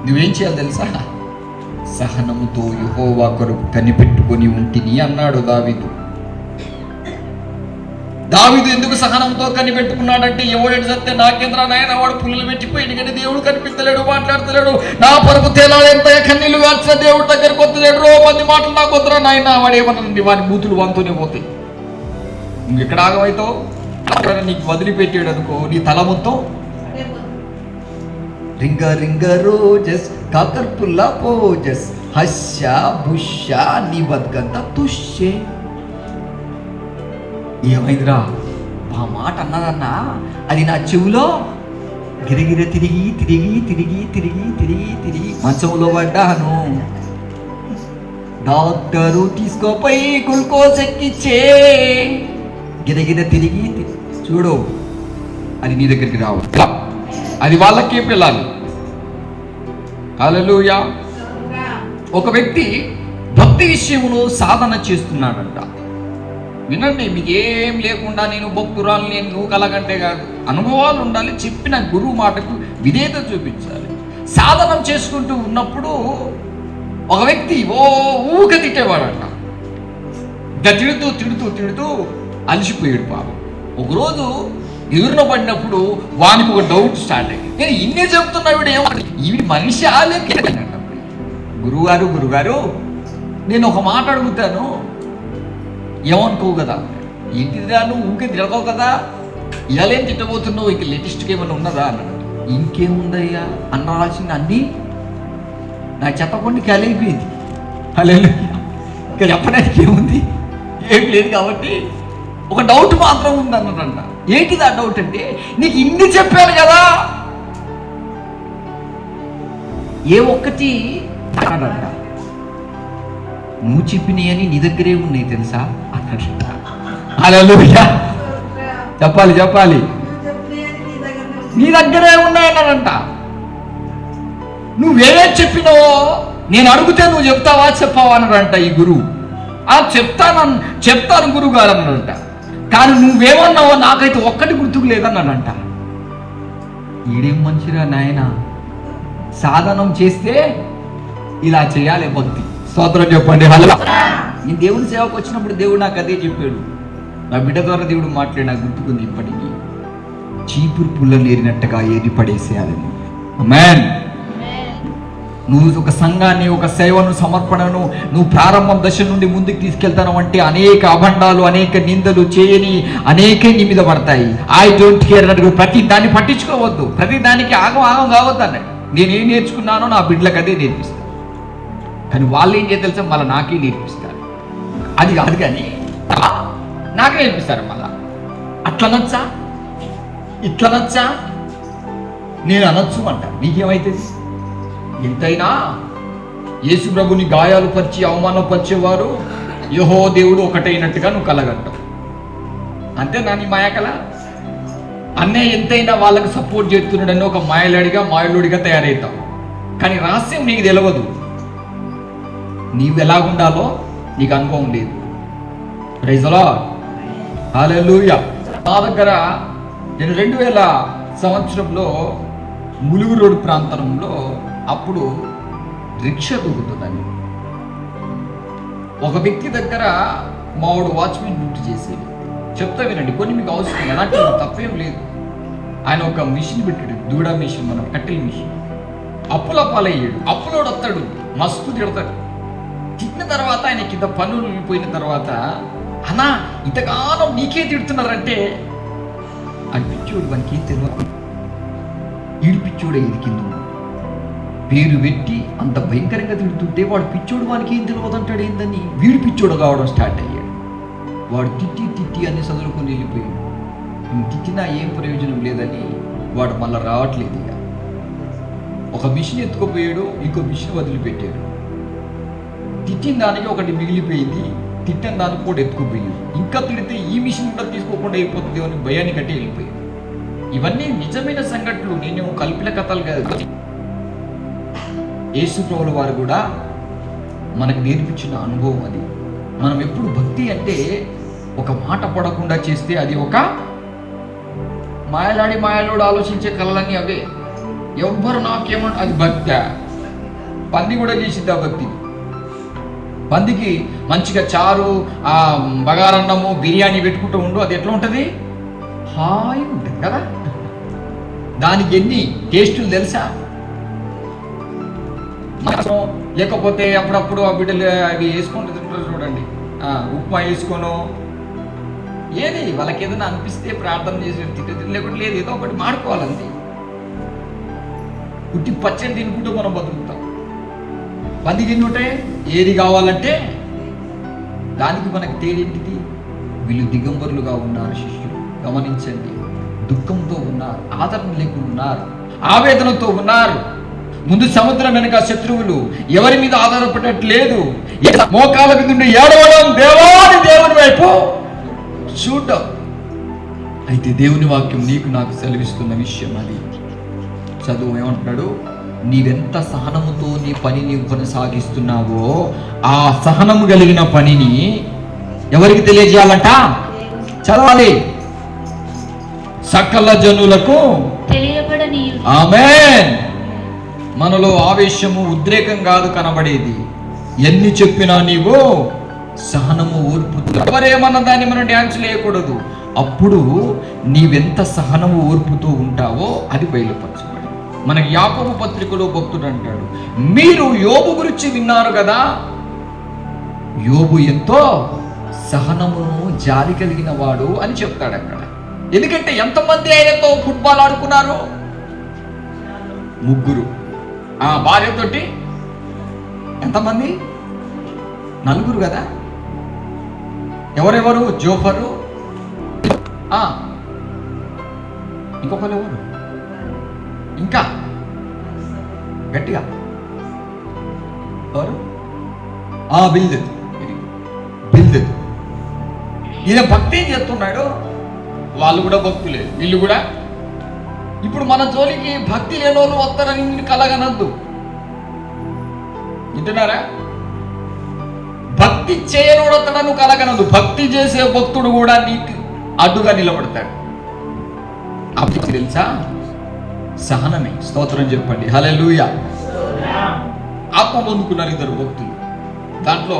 నువ్వేం చేయాలి తెలుసా? సహనముతో యెహోవా కొరకు కనిపెట్టుకొని ఉంటిని అన్నాడు దావీదు. దావీదు ఎందుకు సహనంతో కనిపెట్టుకున్నాడంటే, ఎవడు సత్తే నాకేంద్ర నాయన వాడు పుల్లలు పెట్టిపోయింది కానీ దేవుడు కనిపిస్తలేడు, మాట్లాడతలేడు, నా పరుపు తేలాడు, ఎంత కన్నీళ్ళు కాల్చిన దేవుడి దగ్గరకు వస్తలేడు, 10 మాటలు నాకు వద్దరా నాయన వాడు ఏమన్నానండి. వాడి బూతులు వంతూనే పోతాయి. ఇంకెక్కడ ఆగమవుతావు? అక్కడ నీకు వదిలిపెట్టాడు అనుకో, నీ తల మొత్తం రింగ రింగ రోజెస్ కాకర్పుల్ల పోజెస్ హస్య బుష్య నీ బతుకంతా తుష్యే. ఏమైందిరా? ఆ మాట అన్నదన్నా అది నా చెవులో గిరగిర తిరిగి తిరిగి తిరిగి తిరిగి తిరిగి తిరిగి మంచంలో పడ్డాను. డాక్టరు తీసుకోపోయి గ్లూకోజ్ ఎక్కిచ్చే. గిరగిర తిరిగి చూడు, అది నీ దగ్గరికి రావు, అది వాళ్ళకే పిల్లలు. హల్లెలూయా. ఒక వ్యక్తి భక్తి విషయంలో సాధన చేస్తున్నాడంట. వినండి, మీకు ఏం లేకుండా నేను భక్తురాలు, నేను నువ్వు కలగంటే కాదు, అనుభవాలు ఉండాలి. చెప్పిన గురువు మాటకు విధేయత చూపించాలి. సాధనం చేసుకుంటూ ఉన్నప్పుడు ఒక వ్యక్తి ఊక తిట్టేవాడంట. తిడుతూ తిడుతూ తిడుతూ అలసిపోయాడు పాపం. ఒకరోజు ఎదురున పడినప్పుడు వానికి ఒక డౌట్ స్టార్ట్ అయ్యింది. నేను ఇన్నే చెప్తున్నా, ఈవిడ మనిషి ఆలేకంట. గురుగారు నేను ఒక మాట అడుగుతాను, ఏమనుకోవు కదా. ఏంటిదిరా, నువ్వు ఊకే తిరగవు కదా, ఇలా ఏం తిట్టబోతున్నావు, ఇక లేటెస్ట్గా ఏమైనా ఉన్నదా అన్నాడు. ఇంకేముందయ్యా అన్నాల్సింది అన్నీ నాకు చెప్పకుండా కలిగిపోయింది. హల్లెలూయా. ఇంకా చెప్పడానికి ఏముంది, ఏం లేదు. కాబట్టి ఒక డౌట్ మాత్రం ఉంది అన్నాడంట. ఏంటిది ఆ డౌట్ అంటే, నీకు ఇన్ని చెప్పాను కదా, ఏ ఒక్కటి అన్నాడంట. నువ్వు చెప్పినవి అని నీ దగ్గరే ఉన్నాయి తెలుసా అన్నాడంట. హల్లెలూయా. చెప్పాలి నీ దగ్గరే ఉన్నాయన్నాడంట. నువ్వేమే చెప్పినావో నేను అడిగితే నువ్వు చెప్తావా చెప్పావా అన్నాడంట ఈ గురువు. చెప్తాను గురువు గారు అన్నాడంట. కానీ నువ్వేమన్నావో నాకైతే ఒక్కటి గుర్తుకు లేదన్నాడంట. ఈడేం మంచిరా నాయన, సాధనం చేస్తే ఇలా చేయాలి భక్తి. స్తోత్రం చెప్పండి. హల్లెలూయా. నేను దేవుని సేవకు వచ్చినప్పుడు దేవుడు నాకు అదే చెప్పాడు. నా బిడ్డ ద్వారా దేవుడు మాట్లాడి నాకు గుర్తుకుంది ఇప్పటికీ. చీపురు పుల్ల నేరినట్టుగా ఏరి పడేసేయాలని. ఆమేన్. నువ్వు ఒక సంఘాన్ని, ఒక సేవను, సమర్పణను నువ్వు ప్రారంభం దశ నుండి ముందుకు తీసుకెళ్తాను అంటే అనేక అభండాలు, అనేక నిందలు చేయని అనేక నీ మీద పడతాయి. ఐ డోంట్ కేర్ అన్నట్టు ప్రతి దాన్ని పట్టించుకోవద్దు, ప్రతి దానికి ఆగం కావద్దు అన్నాడు. నేనేం నేర్చుకున్నానో నా బిడ్డలకు అదే నేర్పిస్తాను. కానీ వాళ్ళు ఏం చేయాలి తెలుసా, మళ్ళీ నాకే నేర్పిస్తారు. అది కాదు కానీ నాకే నేర్పిస్తారు మళ్ళా. అట్లా నచ్చా, ఇట్లా నచ్చా, నేను అనొచ్చు అంట. నీకేమైతుంది? ఎంతైనా యేసు ప్రభుని గాయాలు పరిచి అవమానపరిచేవారు యెహో దేవుడు ఒకటైనట్టుగా నువ్వు కలగంటావు. అంతేనా నీ మాయకల? అన్నయ్య ఎంతైనా వాళ్ళకి సపోర్ట్ చేస్తున్నాడని ఒక మాయలుడిగా తయారవుతావు. కానీ రహస్యం నీకు తెలియదు. నీవు ఎలాగుండాలో నీకు అనుభవం లేదు. Praise the Lord. హల్లెలూయా. నా దగ్గర నేను 2000 సంవత్సరంలో ములుగు రోడ్డు ప్రాంతంలో అప్పుడు రిక్షా దొరుకుతుందని ఒక వ్యక్తి దగ్గర మావాడు వాచ్మెన్ డ్యూటీ చేసేది. చెప్తా వినండి, కొన్ని మీకు అవసరం, అలాంటి తప్పేం లేదు. ఆయన ఒక మిషన్ పెట్టాడు, దూడ మిషన్, మన కట్టెల మిషన్. అప్పుల పాలయ్యాడు. అప్పులోడు వస్తాడు, మస్తు తిడతాడు. తిట్టిన తర్వాత ఆయన కింద పనులు వెళ్ళిపోయిన తర్వాత, అన్నా ఇంతకాలం నీకే తిడుతున్నారంటే, అది పిచ్చోడు, మనకి ఏం తెలియదు. ఈడు పిచ్చోడే, ఇది కింద పేరు పెట్టి అంత భయంకరంగా తిడుతుంటే వాడు పిచ్చోడు, వానికి ఏం తెలియదు అంటాడు. ఏందని వీడు పిచ్చోడు కావడం స్టార్ట్ అయ్యాడు. వాడు తిట్టి అన్ని చదువుకొని వెళ్ళిపోయాడు. తిట్టినా ఏం ప్రయోజనం లేదని వాడు మళ్ళీ రావట్లేదు. ఇక ఒక మిషన్ ఎత్తుకుపోయాడు, ఇంకో మిషన్ వదిలిపెట్టాడు. తిట్టిన దానికి ఒకటి మిగిలిపోయింది, తిట్టిన దానికి కూడా ఎత్తుకుపోయాడు. ఇంకా తిడితే ఈ మిషన్ కూడా తీసుకోకుండా అయిపోతుంది అని భయాన్ని కట్టి వెళ్ళిపోయాడు. ఇవన్నీ నిజమైన సంఘటనలు, నేను కల్పిన కథలు కాదు. యేసు ప్రభువుల వారు కూడా మనకు నేర్పించిన అనుభవం అది. మనం ఎప్పుడు భక్తి అంటే ఒక మాట పడకుండా చేస్తే అది ఒక మాయలోడు ఆలోచించే కళలన్నీ అవే. ఎవ్వరు నాకేమన్నా అది భక్తి. పంది కూడా చేసిద్ది ఆ భక్తి. పందికి మంచిగా చారు, బగారన్నము, బిర్యానీ పెట్టుకుంటూ ఉండు, అది ఎట్లా ఉంటుంది? హాయిగా ఉంటుంది కదా. దానికి ఎన్ని టేస్టులు తెలుసా? లేకపోతే అప్పుడప్పుడు ఆ బిడ్డలు అవి వేసుకుంటూ తింటారు చూడండి, ఉప్మా వేసుకోను, ఏది వాళ్ళకి ఏదైనా అనిపిస్తే ప్రార్థన చేసి తింటే లేకుండా లేదు, ఏదో ఒకటి మాడుకోవాలంతే. ఉట్టి పచ్చడి తినుకుంటూ మనం బతుకుతాం. పంది తింటుంటే ఏది కావాలంటే దానికి మనకు తేడేంటిది? వీళ్ళు దిగంబరులుగా ఉన్నారు శిష్యులు. గమనించండి, దుఃఖంతో ఉన్నారు, ఆదరణ లేకుండా ఉన్నారు, ఆవేదనతో ఉన్నారు. ముందు సముద్రం వెనుక శత్రువులు, ఎవరి మీద ఆధారపడట్లేదు. మోకాల మీద ఉండి ఏడవడం, దేవాది దేవుని వైపు చూడడం. అయితే దేవుని వాక్యం నీకు నాకు సెలవిస్తున్న విషయం అది. చదువు ఏమంటున్నాడు? నీవెంత సహనముతో నీ పనిని కొనసాగిస్తున్నావో ఆ సహనము కలిగిన పనిని ఎవరికి తెలియజేయాలంట? చదవాలి. సకల జనులకు తెలియబడనీయుడు. ఆమేన్. మనలో ఆవేశము, ఉద్రేకం కాదు కనబడేది. ఎన్ని చెప్పినా నీవు సహనము, ఓర్పు. ఎవరేమన్న దాన్ని మనం డ్యాన్స్ లేయకూడదు. అప్పుడు నీవెంత సహనము, ఓర్పుతో ఉంటావో అది బయలుపరచబడి. మనకి యాకోబు పత్రికలో భక్తుడు అంటాడు, మీరు యోబు గురించి విన్నారు కదా, యోబు ఎంతో సహనమును, జాలి కలిగిన వాడు అని చెప్తాడు అక్కడ. ఎందుకంటే ఎంతమంది ఆయనతో ఫుట్బాల్ ఆడుకున్నారు? 3. ఆ భార్యతోటి ఎంతమంది? 4 కదా. ఎవరెవరు? జోఫరు, ఇంకొకరు ఎవరు? ఇంకా గట్టిగా ఎవరు? బిల్దెద్. ఈయన భక్తి ఏం చేస్తున్నాడు? వాళ్ళు కూడా భక్తులే, వీళ్ళు కూడా. ఇప్పుడు మన జోలికి భక్తి లేని వాళ్ళు వస్తారని కలగనద్దు. వింటున్నారా? భక్తి చేయనోడు వస్తాడను కలగనద్దు. భక్తి చేసే భక్తుడు కూడా నీకు అడ్డుగా నిలబడతాడు. అప్పుడు తెలుసా? సహనమే. స్తోత్రం చెప్పండి. హల్లెలూయా. ఆత్మ పొందుకున్నారు 2 భక్తులు. దాంట్లో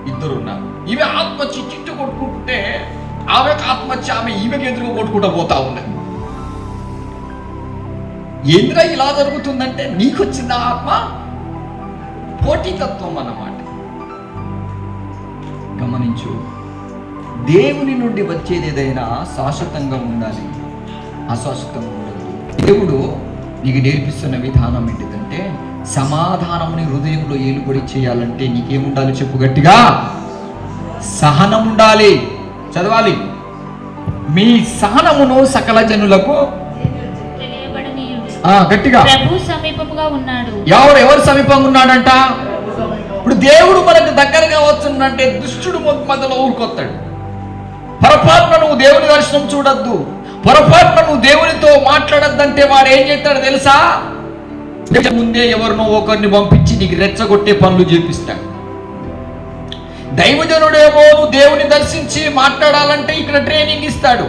2 ఉన్నారు. ఈమె ఆత్మ చిట్టు కొట్టుకుంటుంటే ఆమెకు ఆత్మ వచ్చి ఆమె ఈమెకి ఎదురుగా కొట్టుకుంటూ పోతా ఉన్నది. ఎందుకు ఇలా జరుగుతుందంటే నీకు వచ్చిన ఆత్మ పోటీతత్వం అన్నమాట. గమనించు, దేవుని నుండి వచ్చేది ఏదైనా శాశ్వతంగా ఉండాలి, అశాశ్వతంగా ఉండదు. దేవుడు నీకు నేర్పిస్తున్న విధానం ఏంటిదంటే, సమాధానముని హృదయంలో ఏలుబడి చేయాలంటే నీకేముండాలి చెప్పు గట్టిగా? సహనం ఉండాలి. చదవాలి. మీ సహనమును సకల జనులకు తెలియబడనీయుడు. గట్టిగా. ప్రభు సమీపముగా ఉన్నాడు. ఎవరు సమీపంగా ఉన్నాడంట? ఇప్పుడు దేవుడు మనకు దగ్గరగా వస్తుందంటే దుష్టుడు మధ్యలో ఊరుకొస్తాడు. పొరపాటున నువ్వు దేవుని దర్శనం చూడొద్దు, పొరపాటున నువ్వు దేవునితో మాట్లాడొద్దంటే వాడు ఏం చేస్తాడు తెలుసా? ముందే ఎవరినో ఒకరిని పంపించి నీకు రెచ్చగొట్టే పనులు చేపిస్తాడు. దైవజనుడేమో నువ్వు దేవుని దర్శించి మాట్లాడాలంటే ఇక్కడ ట్రైనింగ్ ఇస్తాడు.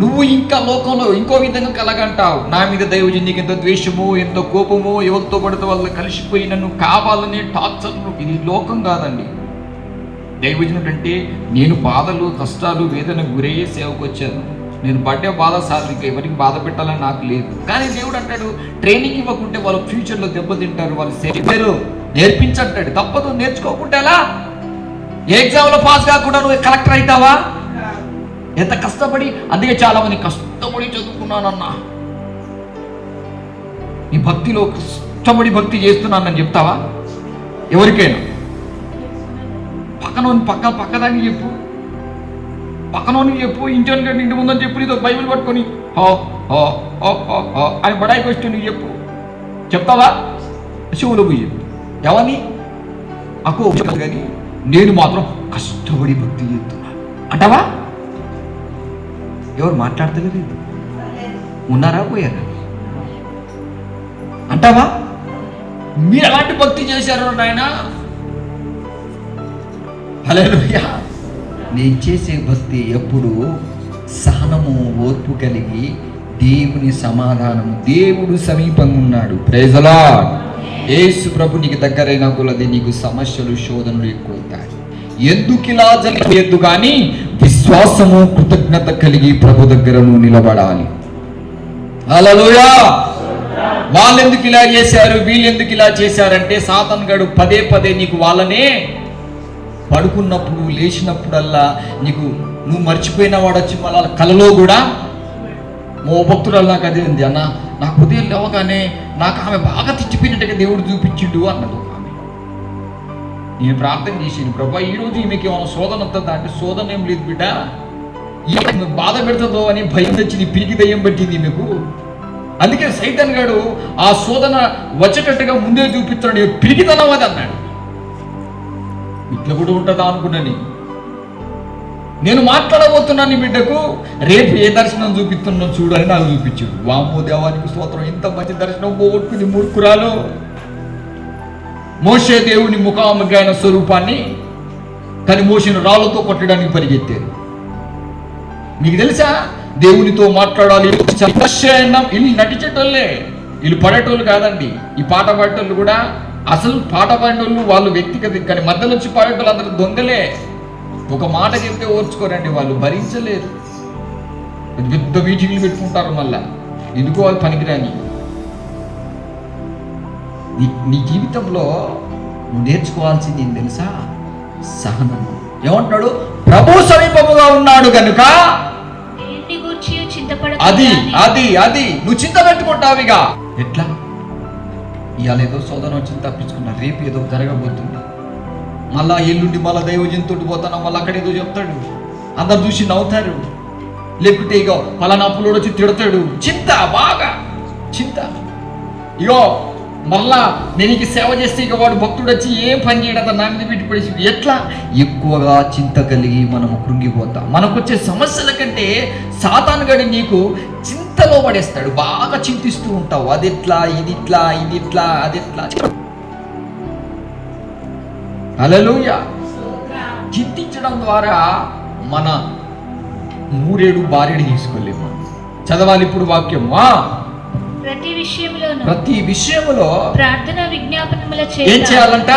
నువ్వు ఇంకా లోకంలో ఇంకో విధంగా కలగంటావు. నా మీద దైవజనుడికి ఎంత ద్వేషమో, ఎంత కోపమో, ఎవరితో పడితే వాళ్ళు కలిసిపోయి నన్ను కావాలని టార్చర్. ఇది లోకం కాదండి. దైవజనుడు అంటే నేను బాధలు, కష్టాలు, వేదనకు గురయ్యే సేవకు వచ్చాను. నేను పడ్డే బాధ సార్ ఇంకా ఎవరికి బాధ పెట్టాలని నాకు లేదు. కానీ దేవుడు అంటాడు, ట్రైనింగ్ ఇవ్వకుంటే వాళ్ళు ఫ్యూచర్లో దెబ్బతింటారు, వాళ్ళు సేరు నేర్పించంటాడు. తప్పదు, నేర్చుకోకుంటే ఎలా? ఎగ్జామ్లో పాస్ కాకుండా నువ్వు కలెక్టర్ అవుతావా? ఎంత కష్టపడి. అందుకే చాలా మంది కష్టపడి చదువుకున్నానన్నా, నీ భక్తిలో కష్టపడి భక్తి చేస్తున్నానని చెప్తావా? ఎవరికైనా పక్కదానికి చెప్పు, పక్కనోనికి చెప్పు, ఇంటి ముందని చెప్పు, నీతో బైబిల్ పట్టుకొని అని బడాయి క్వశ్చన్ నీకు చెప్పు. చెప్తావా? శివులు పోయి చెప్పు. ఎవరిని అకో కానీ నేను మాత్రం కష్టపడి భక్తి చేస్తున్నా అంటావా? ఎవరు మాట్లాడతలేదు? ఉన్నారా, పోయారా? అంటావా? మీరు ఎలాంటి భక్తి చేశారు నాయన? హల్లెలూయా. నేను చేసే భక్తి ఎప్పుడు సహనము, ఓర్పు కలిగి, దేవుని సమాధానము, దేవుడు సమీపంగా ఉన్నాడు. Praise the Lord. యేసు ప్రభు నీకు దగ్గరైన కొలది నీకు సమస్యలు, శోధనలు ఎక్కువవుతాయి. ఎందుకు ఇలా జరగలేదు? కానీ విశ్వాసము, కృతజ్ఞత కలిగి ప్రభు దగ్గర నువ్వు నిలబడాలి. హల్లెలూయా. వాళ్ళు ఎందుకు ఇలా చేశారు, వీళ్ళు ఎందుకు ఇలా చేశారంటే సాతాను గాడు పదే పదే నీకు వాళ్ళనే పడుకున్నప్పుడు, లేచినప్పుడల్లా నీకు నువ్వు మర్చిపోయిన వాడు వచ్చి మళ్ళా కలలో కూడా ఓ భక్తుడల్లా నాకు అదే ఉంది అన్న, నాకు ఉదయం లేవగానే నాకు ఆమె బాగా తిచ్చిపోయినట్టుగా దేవుడు చూపించిండు అన్నది ఆమె. నేను ప్రార్థన చేసాను, ప్రభా ఈరోజు ఈమెకి ఏమైనా శోధన వస్తుందా అంటే, శోధన ఏం లేదు బిడ్డ, బాధ పెడుతుందో అని భయం తెచ్చి నీ పిరికి దయ్యం పెట్టింది మీకు. అందుకే సైతాన్ గాడు ఆ శోధన వచ్చేటట్టుగా ముందే చూపిస్తాడు. పిరికితనం అది అన్నాడు. ఇట్లా కూడా ఉంటుందా అనుకున్నాను. నేను మాట్లాడబోతున్నాను బిడ్డకు, రేపు ఏ దర్శనం చూపిస్తున్నాను చూడు అని నాకు చూపించాడు. వామ్మో దేవానికి స్తోత్రం, ఇంత మంచి దర్శనం పోగొట్టుకుంది మూర్ఖురాలు. మోషే దేవుని ముఖాముఖి అయిన స్వరూపాన్ని కానీ మోషేను రాళ్ళతో కొట్టడానికి పరిగెత్తారు. మీకు తెలుసా, దేవునితో మాట్లాడాలి. వీళ్ళు నటిచేటోళ్ళే, వీళ్ళు పడేటోళ్ళు కాదండి. ఈ పాట పాడేటోళ్ళు కూడా అసలు పాట పాడేటోళ్ళు వాళ్ళు వ్యక్తిగత, కానీ మధ్యలో వచ్చి పాడేటోళ్ళు అందరూ దొంగలే. ఒక మాట చెప్తే ఓర్చుకోరండి, వాళ్ళు భరించలేరు. పెద్ద మీటింగ్లు పెట్టుకుంటారు. మళ్ళా ఎందుకో వాళ్ళు పనికిరాని. నీ జీవితంలో నువ్వు నేర్చుకోవాల్సింది ఏం తెలుసా? సహనము. ఏమంటున్నాడు? ప్రభు సమీపముగా ఉన్నాడు కనుక అది అది అది నువ్వు చింత పెట్టుకుంటావిగా. ఎట్లా? ఇవాళ ఏదో శోధన వచ్చింది తప్పించుకున్నా, రేపు ఏదో జరగబోతుంది. మళ్ళా ఎల్లుండి మళ్ళా దైవజంతుడు పోతానా, మళ్ళీ అక్కడ ఏదో చెప్తాడు, అందరు చూసి నవ్వుతారు. లేకుంటే ఇగో పలానా అప్పులోడు వచ్చి తిడతాడు. చింత, బాగా చింత. ఇగో మళ్ళా నేను ఇక సేవ చేస్తే ఇక వాడు భక్తుడు వచ్చి ఏం పని చేయడం నా మీద పెట్టి పడేసి, ఎట్లా ఎక్కువగా చింత కలిగి మనము కృంగిపోతాం. మనకు వచ్చే సమస్యల కంటే సాతాను గడి నీకు చింతలో పడేస్తాడు. బాగా చింతిస్తూ ఉంటావు. అది ఎట్లా, ఇది ఇట్లా, ఇది ఇట్లా, అది ఎట్లా. హల్లెలూయా. చింతించడం ద్వారా మన మూరేడు బారెడు తీసుకోలేము. చదవాలి ఇప్పుడు వాక్యం. ప్రతి విషయములో ప్రార్థన విజ్ఞాపనముల చేత ఏం చేయాలంట?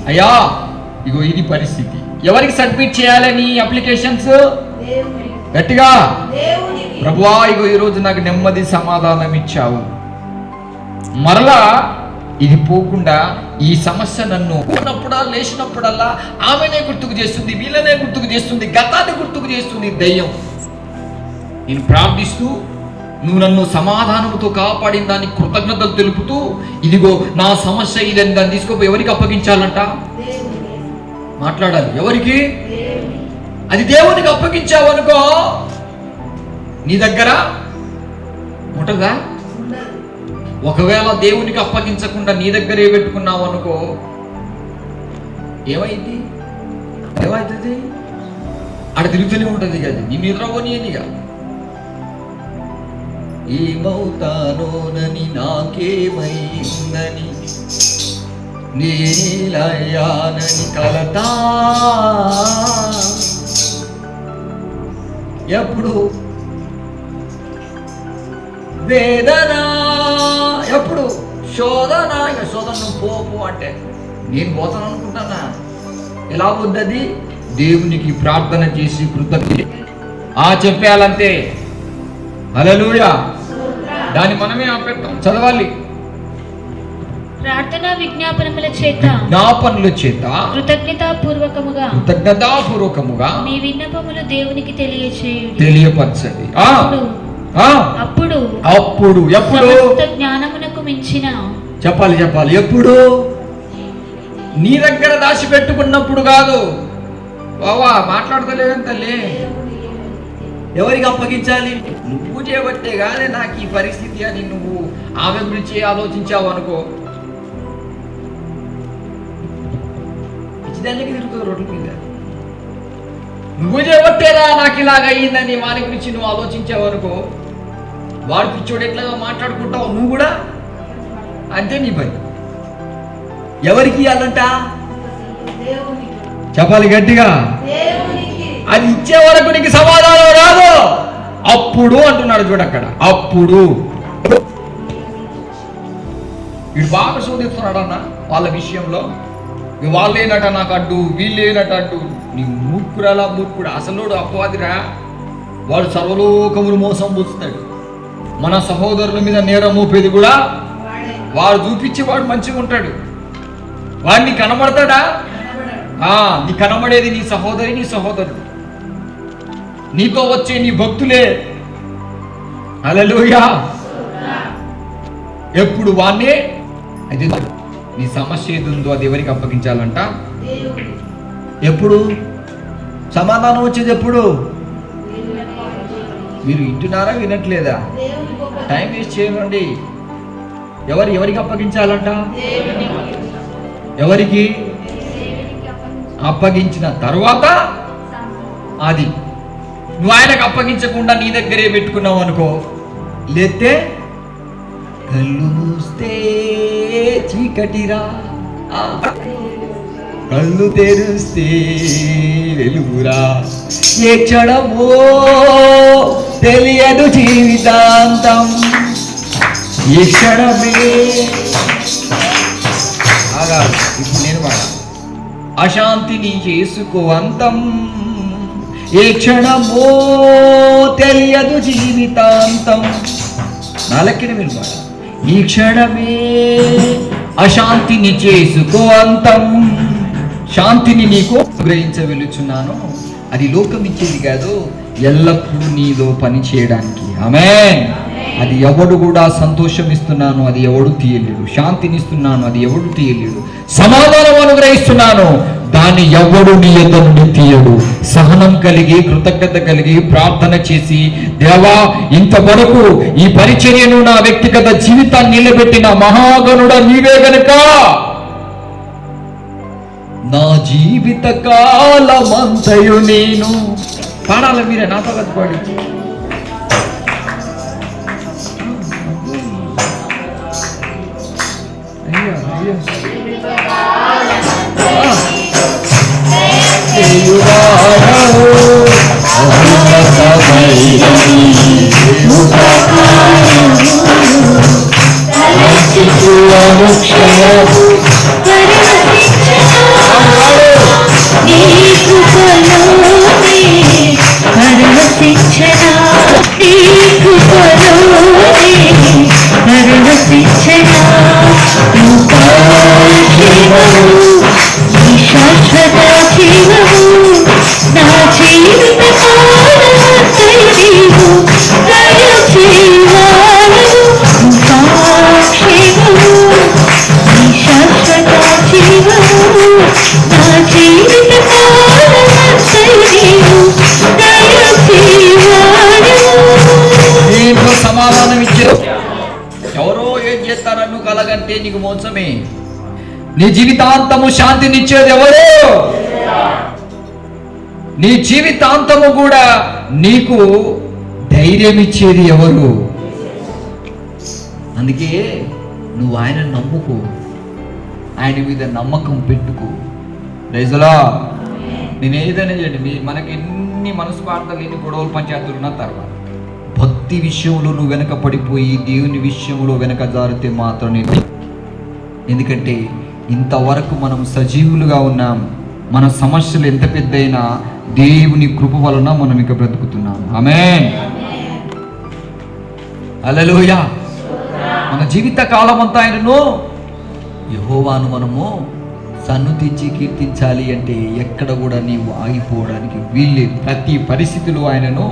అయ్యా ఇగో ఇది పరిస్థితి. ఎవరికి సబ్మిట్ చేయాలని అప్లికేషన్స్? గట్టిగా, ప్రభువా ఇగో ఈరోజు నాకు నెమ్మది సమాధానం ఇచ్చావు. మరలా ఇది పోకుండా ఈ సమస్య నన్ను ఉన్నప్పుడా లేచినప్పుడల్లా ఆమెనే గుర్తుకు చేస్తుంది, వీళ్ళనే గుర్తుకు చేస్తుంది, గతాన్ని గుర్తుకు చేస్తుంది దయ్యం. నేను ప్రార్థిస్తూ నువ్వు నన్ను సమాధానంతో కాపాడిన దానికి కృతజ్ఞతలు తెలుపుతూ, ఇదిగో నా సమస్య ఇదని దాన్ని తీసుకోపోయి ఎవరికి అప్పగించాలంట? మాట్లాడాలి. ఎవరికి? అది దేవునికి అప్పగించావు అనుకో, నీ దగ్గర ఉంటుందా? ఒకవేళ దేవునికి అప్పగించకుండా నీ దగ్గరే పెట్టుకున్నావు అనుకో, ఏమైంది? ఏమవుతుంది? ఆడ తిరుగుతూనే ఉంటుంది కదా, నీ నిద్రపోనియనిగా. ఏమవుతానోనని నాకేమైందని నేనయ్యానని కలతా. ఎప్పుడు వేదన, ఎప్పుడు శోధన. ఇక శోధన పోపు అంటే నేను పోతాను అనుకుంటానా? ఎలా వద్దది? దేవునికి ప్రార్థన చేసి కృతజ్ఞత చెప్పేయాలంతే. హల్లెలూయా. దాన్ని మనమే ఆపేద్దాం. చదవాలి. ప్రార్థన విజ్ఞాపనముల చేత కృతజ్ఞతాపూర్వకముగా మీ విన్నపములు దేవునికి తెలియపరచండి. అప్పుడు ఎప్పుడు? జ్ఞానమునకు మించిన. చెప్పాలి. ఎప్పుడు? నీ దగ్గర దాచి పెట్టుకున్నప్పుడు కాదు. బావా మాట్లాడతలేవేం తల్లి? ఎవరికి అప్పగించాలి? నువ్వు చేయబట్టే కానీ నాకు ఈ పరిస్థితి అని నువ్వు ఆమె గురించి ఆలోచించావు అనుకో, పిచ్చిదానికి తిరుగుతుంది రోడ్ల మీద. నువ్వు చేయబట్టేరా నాకు ఇలాగ అయ్యిందని వాని గురించి నువ్వు ఆలోచించావు అనుకో, వాడు పిచ్చోడు ఎట్లాగా మాట్లాడుకుంటావు నువ్వు కూడా అంతే. నీ పని ఎవరికి ఇవ్వాలంట? చెప్పాలి గట్టిగా. అది ఇచ్చే వరకు నీకు సమాధానం రాదు. అప్పుడు అంటున్నాడు చూడు అక్కడ. అప్పుడు వీడు బాగా శోధిస్తున్నాడు అన్న వాళ్ళ విషయంలో. వాళ్ళేనట నాకు అడ్డు, వీళ్ళేనట అడ్డు. నీ మూర్ఖురాలా మూర్ఖుడు. అసలు అపవాదిరా. వాడు సర్వలోకములు మోసం పూస్తాడు. మన సహోదరుల మీద నేరం మోపేది కూడా వాడు చూపించేవాడు మంచిగా ఉంటాడు. వాడిని కనబడతాడా? నీ కనబడేది నీ సహోదరి, నీ సహోదరుడు, నీతో వచ్చే నీ భక్తులే. హల్లెలూయా. ఎప్పుడు వాణ్ణే. అయితే నీ సమస్య ఏది ఉందో అది ఎవరికి అప్పగించాలంట? ఎప్పుడు సమాధానం వచ్చేది? ఎప్పుడు? మీరు వింటున్నారా వినట్లేదా? టైం వేస్ట్ చేయకండి. ఎవరికి అప్పగించాలంట? ఎవరికి అప్పగించిన తర్వాత అది నువ్వు ఆయనకు అప్పగించకుండా నీ దగ్గరే పెట్టుకున్నావు అనుకో, లేతే కళ్ళు మూస్తే చీకటిరా, కళ్ళు తెరుస్తే వెలుగురా, ఏ క్షణమో తెలియదు జీవితాంతం, ఈ క్షణమే. ఇప్పుడు నేను మాట, అశాంతిని చేసుకో అంతం, ఏ క్షణమో తెలియదు జీవితాంతం. నాలకిన మీరు మాట, ఈ క్షణమే అశాంతిని చేసుకో అంతం, శాంతిని నీకు గ్రహించ వెలుచున్నాను. అది లోకం ఇచ్చేది కాదు, ఎల్లప్పుడూ నీలో పని చేయడానికి. ఆమేన్. అది ఎవడు కూడా సంతోషం ఇస్తున్నాను, అది ఎవడు తీయలేడు. శాంతిని ఇస్తున్నాను, అది ఎవడు తీయలేడు. సమాధానం అనుగ్రహిస్తున్నాను, దాన్ని ఎవడు నీ యొద్ద నుండి తీయడు. సహనం కలిగి, కృతజ్ఞత కలిగి, ప్రార్థన చేసి, దేవా ఇంతవరకు ఈ పరిచర్యను నా వ్యక్తిగత జీవితాన్ని నిలబెట్టిన మహాగణుడ నీవే గనుక నా జీవిత కాలమంతయు నేను పాడాలి. మీరే నాతో కదా పాడి. సమాధానం ఇచ్చారు. ఎవరో ఏం చేస్తారన్ను కలగంటే నీకు మోసమే. నీ జీవితాంతము శాంతినిచ్చేది ఎవరు? నీ జీవితాంతము కూడా నీకు ధైర్యం ఇచ్చేది ఎవరు? అందుకే నువ్వు ఆయన నమ్ముకో, ఆయన మీద నమ్మకం పెట్టుకో. రైజులా నేను ఏదైనా చేయండి, మనకి ఎన్ని మనస్పార్థాలు, ఎన్ని గొడవలు, పంచాయతీలు ఉన్న తర్వాత భక్తి విషయంలో నువ్వు వెనక పడిపోయి దేవుని విషయంలో వెనక జారితే మాత్రం ఎందుకంటే ఇంతవరకు మనం సజీవులుగా ఉన్నాం. మన సమస్యలు ఎంత పెద్దయినా దేవుని కృప వలన మనం ఇక బ్రతుకుతున్నాం. ఆమేన్. హల్లెలూయా. మన జీవిత కాలం అంతా ఆయనను యెహోవాను మనము సన్నుతించి కీర్తించాలి అంటే ఎక్కడ కూడా నీవు ఆగిపోవడానికి వీల్లేదు. ప్రతి పరిస్థితిలో ఆయనను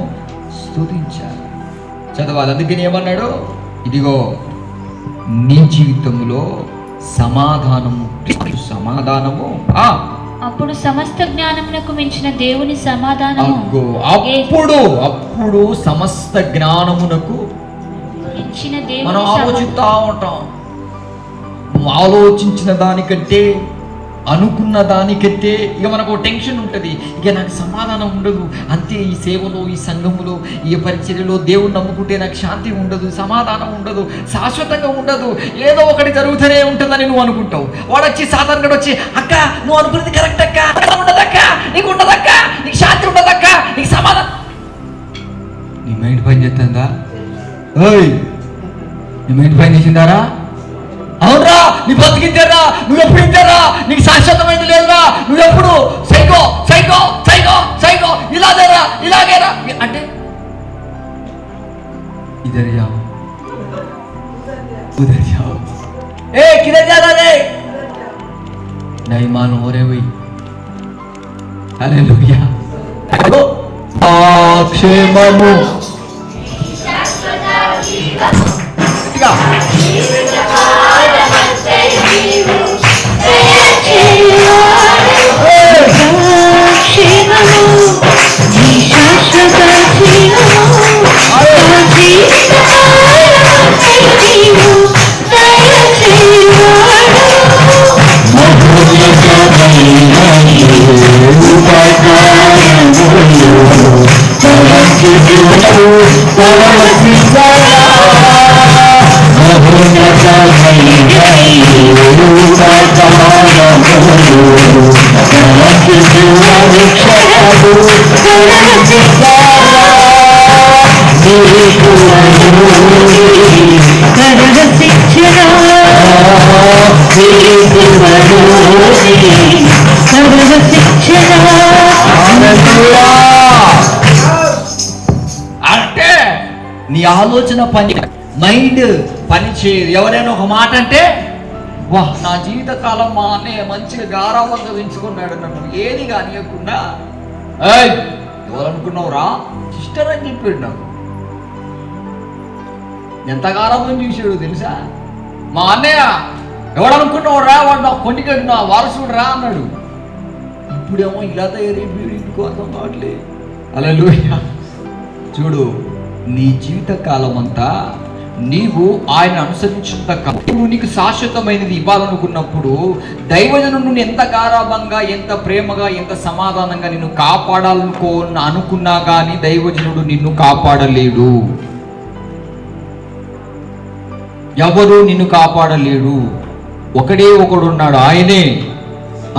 స్తుతించాలి, చదవాలి. అందుకని ఏమన్నాడు? ఇదిగో నీ జీవితంలో సమాధానము అప్పుడు సమస్త జ్ఞానమునకు మించిన దేవుని సమాధానము. అప్పుడు సమస్త జ్ఞానమునకు మించిన దేవుని. మనం ఆలోచిస్తా ఉంటాం, నువ్వు ఆలోచించిన దానికంటే, అనుకున్న దానికంటే ఇక మనకు టెన్షన్ ఉంటుంది. ఇక నాకు సమాధానం ఉండదు అంతే. ఈ సేవలో, ఈ సంఘములో, ఈ పరిచర్యలో దేవుని నమ్ముకుంటే నాకు శాంతి ఉండదు, సమాధానం ఉండదు, శాశ్వతంగా ఉండదు. ఏదో ఒకటి జరుగుతూనే ఉంటుందని నువ్వు అనుకుంటావు. వాడు వచ్చి సాధారణ వచ్చి, అక్క నువ్వు అనుకున్నది కరెక్ట్ అక్క, ఉండదక్క, నీకు ఉండదక్క, నీకు శాంతి ఉండదక్క, నీకు సమాధానం. నీ మైండ్ పని చేస్తుందా? ఓయ్, నీ మైండ్ పని చేసిందారా? అవునరా, నీ బతికిద్దారా? నువ్వు ఎప్పుడు ఇద్దారా? నీకు శాశ్వతమైంది లేదురా. నువ్వెప్పుడు సైకో సైకో సైకో సైకో ఇలాగేరా ఇలాగేరా అంటే ఇधर जाओ उधर जाओ, ए किधर जा रहा रे? नहीं मालूम हो रे भाई. हालेलुया. क्षेमము అంటే నీ ఆలోచన మైండ్ పని చేయదు. ఎవరైనా ఒక మాట అంటే వా నా జీవితకాలం మా అన్నయ్య మంచిగా గారాబంగా పెంచుకున్నాడు నన్ను ఏది కానియకుండా, ఎవరు అనుకున్నావురా సిస్టర్ అని చెప్పాడు నాకు. ఎంత గారాబం చూసాడు తెలుసా? మా అన్నయ్య ఎవడనుకున్నావు రా, వాడు నా కొండికడు నా వారసుడు రా అన్నాడు. ఇప్పుడేమో ఇలా తయారైపోయాడు, ఇందుకు అర్థం కావట్లేదు. హల్లెలూయా. చూడు, నీ జీవితకాలం అంతా నీవు ఆయన అనుసరించుట నీకు శాశ్వతమైనది ఇవ్వాలనుకున్నప్పుడు దైవజనుడు ఎంత గారాభంగా, ఎంత ప్రేమగా, ఎంత సమాధానంగా నిన్ను అనుకున్నా కానీ దైవజనుడు నిన్ను కాపాడలేడు. ఎవరు నిన్ను కాపాడలేడు. ఒకడే ఒకడు ఉన్నాడు, ఆయనే,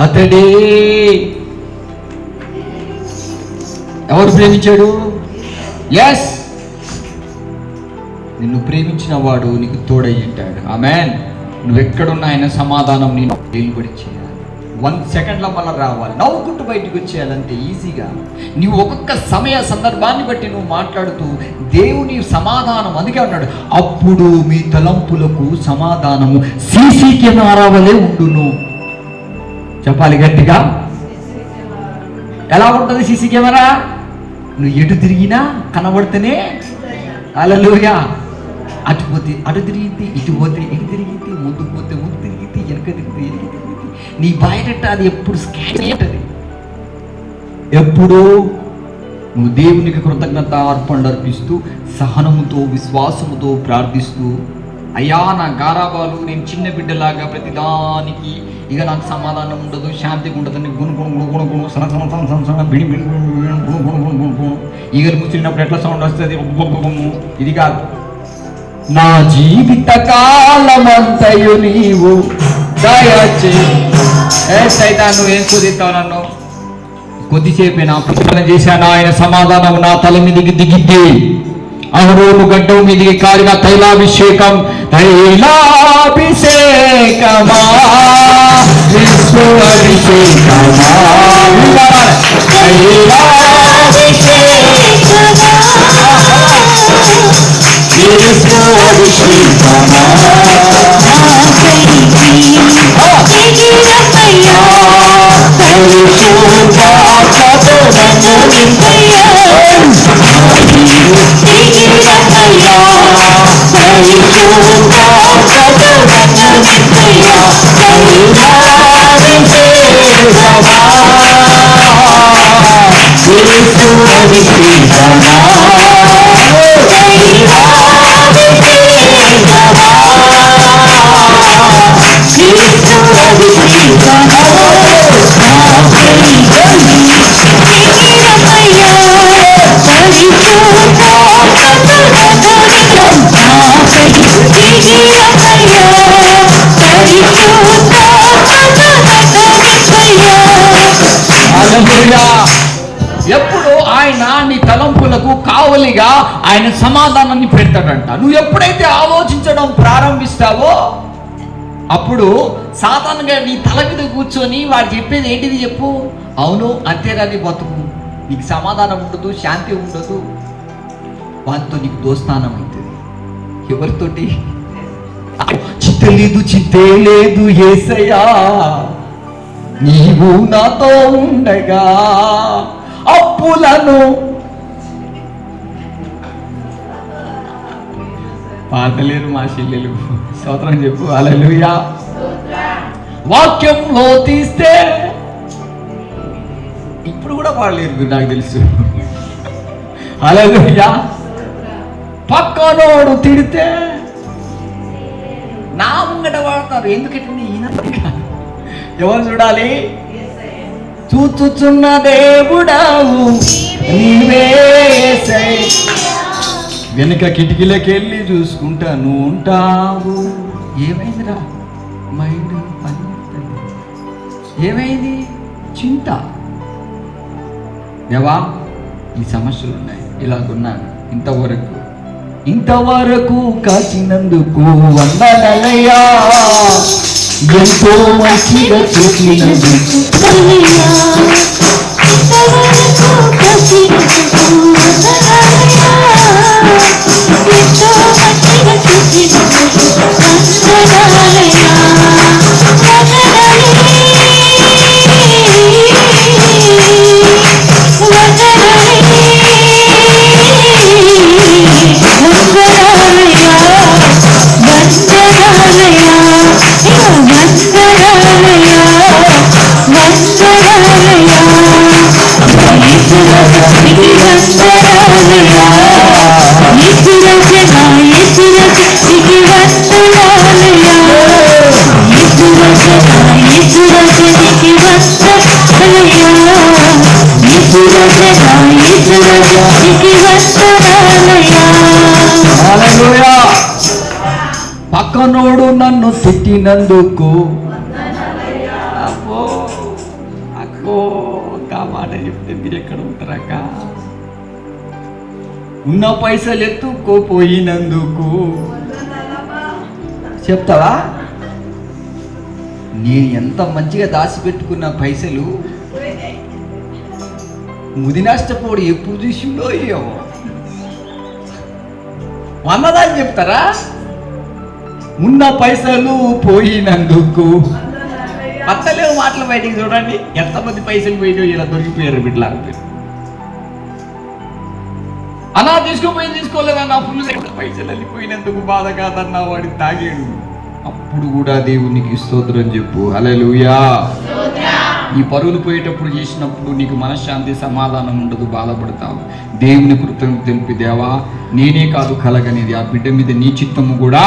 అతడే. ఎవరు ప్రేమించాడు? ఎస్, నిన్ను ప్రేమించిన వాడు నీకు తోడై ఉంటాడు. ఆమేన్. నువ్వెక్కడున్నా ఆయన సమాధానం నేను డెలివరీ చేయాలి. 1 సెకండ్లో మళ్ళీ రావాలి, నవ్వుకుంటూ బయటకు వచ్చేయాలంటే ఈజీగా. నువ్వు ఒక్కొక్క సమయ సందర్భాన్ని బట్టి నువ్వు మాట్లాడుతూ దేవుని సమాధానం, అందుకే అన్నాడు అప్పుడు మీ తలంపులకు సమాధానము సీసీ కెమెరా వలె ఉండును. చెప్పాలి గట్టిగా. ఎలా ఉంటుంది సీసీ కెమెరా? నువ్వు ఎటు తిరిగినా కనబడితేనే. హల్లెలూయా. అటు పోతే అటు తిరిగితే, ఇటు పోతే ఇటు తిరిగితే, ముందు పోతే ముందు తిరిగితే, వెనక తిరిగితే వెనక తిరిగితే, నీ బయట అది ఎప్పుడు స్కాన్ అవుతుంది. ఎప్పుడు నువ్వు దేవునికి కృతజ్ఞత అర్పణలు అర్పిస్తూ సహనముతో విశ్వాసముతో ప్రార్థిస్తూ, అయ్యా నా గారాబాలు, నేను చిన్న బిడ్డలాగా ప్రతిదానికి ఇక నాకు సమాధానం ఉండదు, శాంతిగా ఉండదు, బిడి బిడి ఈగలు ముసిరినప్పుడు ఎట్లా సౌండ్ వస్తుంది, ఇది కాదు. నా జీవిత కాలమంతయు నీవు దయచే. నువ్వేం కుదిస్తావు నన్ను? కొద్దిసేపే నా ప్రార్థన చేశాను, ఆయన సమాధానం నా తల మీదకి దిగిద్ది. అహరోను గడ్డం మీదకి కారిన తైలాభిషేకం, తైలాభిషేకమా విశ్వ అభిషేకమా, ఎప్పుడు ఆయన నీ తలంపులకు కావలిగా ఆయన సమాధానాన్ని పెడతాడంట. నువ్వు ఎప్పుడైతే ఆలోచించడం ప్రారంభిస్తావో అప్పుడు సాధారణంగా నీ తల మీద కూర్చొని వాడు చెప్పేది ఏంటిది చెప్పు, అవును అంతేరాని బతుకు, నీకు సమాధానం ఉండదు, శాంతి ఉండదు, వాటితో నీకు దోస్తానం అవుతుంది. ఎవరితోటి? చిత్తలేదు, చిత్తే లేదు యేసయ్యా నీవు నాతో ఉండగా, అప్పులను పాడలేరు మా చెల్లెలు, స్తోత్రం చెప్పు. హల్లెలూయా. వాక్యంలో తీస్తే ఇప్పుడు కూడా పాడలేరు నాకు తెలుసు. హల్లెలూయా. పక్కనోడు తిడితే నా ముంగట వాడతారు. ఎందుకంటే ఈయన ఎవరు చూడాలి? చూచుచున్న దేవుడావు నీవే యేసయ్యా. వెనుక కిటికీలోకి వెళ్ళి చూసుకుంటా నువ్వు ఉంటావు. ఏమైందిరా మైండ్ పని చేస్తుంది. ఏమైంది? చింత. దేవా ఈ సమస్యలు ఉన్నాయి, ఇలాగున్నాను, ఇంతవరకు కాచినందుకు వందనలయ్యా, ఎంతో మంచిగా చూసినందుకు పక్కనోడు నన్ను తిట్టినందుకు అబ్బో అక్కో ఆ మాట చెప్తే మీరు ఎక్కడ ఉంటారక్క? ఉన్న పైసలు ఎత్తుకోపోయినందుకు చెప్తావా? నేను ఎంత మంచిగా దాచిపెట్టుకున్న పైసలు ముదినష్టపోడు ఎప్పుడు చూసిండో ఏమో అన్నదాన్ని చెప్తారా? ఉన్న పైసలు పోయినందుకు పత్తలేవు మాటలు బయటికి చూడండి. ఎంతమంది పైసలు పోయినో ఇలా దొరికిపోయారు బిడ్డలా. అన్నా తీసుకోలేదన్నా ఫుల్ పైసలు వెళ్ళిపోయినందుకు బాధ కాదన్నా వాడికి తాగాడు. అప్పుడు కూడా దేవునికి స్తోత్రం చెప్పు. హల్లెలూయా. ఈ పరువులు పోయేటప్పుడు చేసినప్పుడు నీకు మనశ్శాంతి సమాధానం ఉండదు, బాధపడతావు. దేవుని కృతజ్ఞత తెలిపి దేవా నేనే కాదు కలగనేది ఆ బిడ్డ మీద నీ చిత్తము కూడా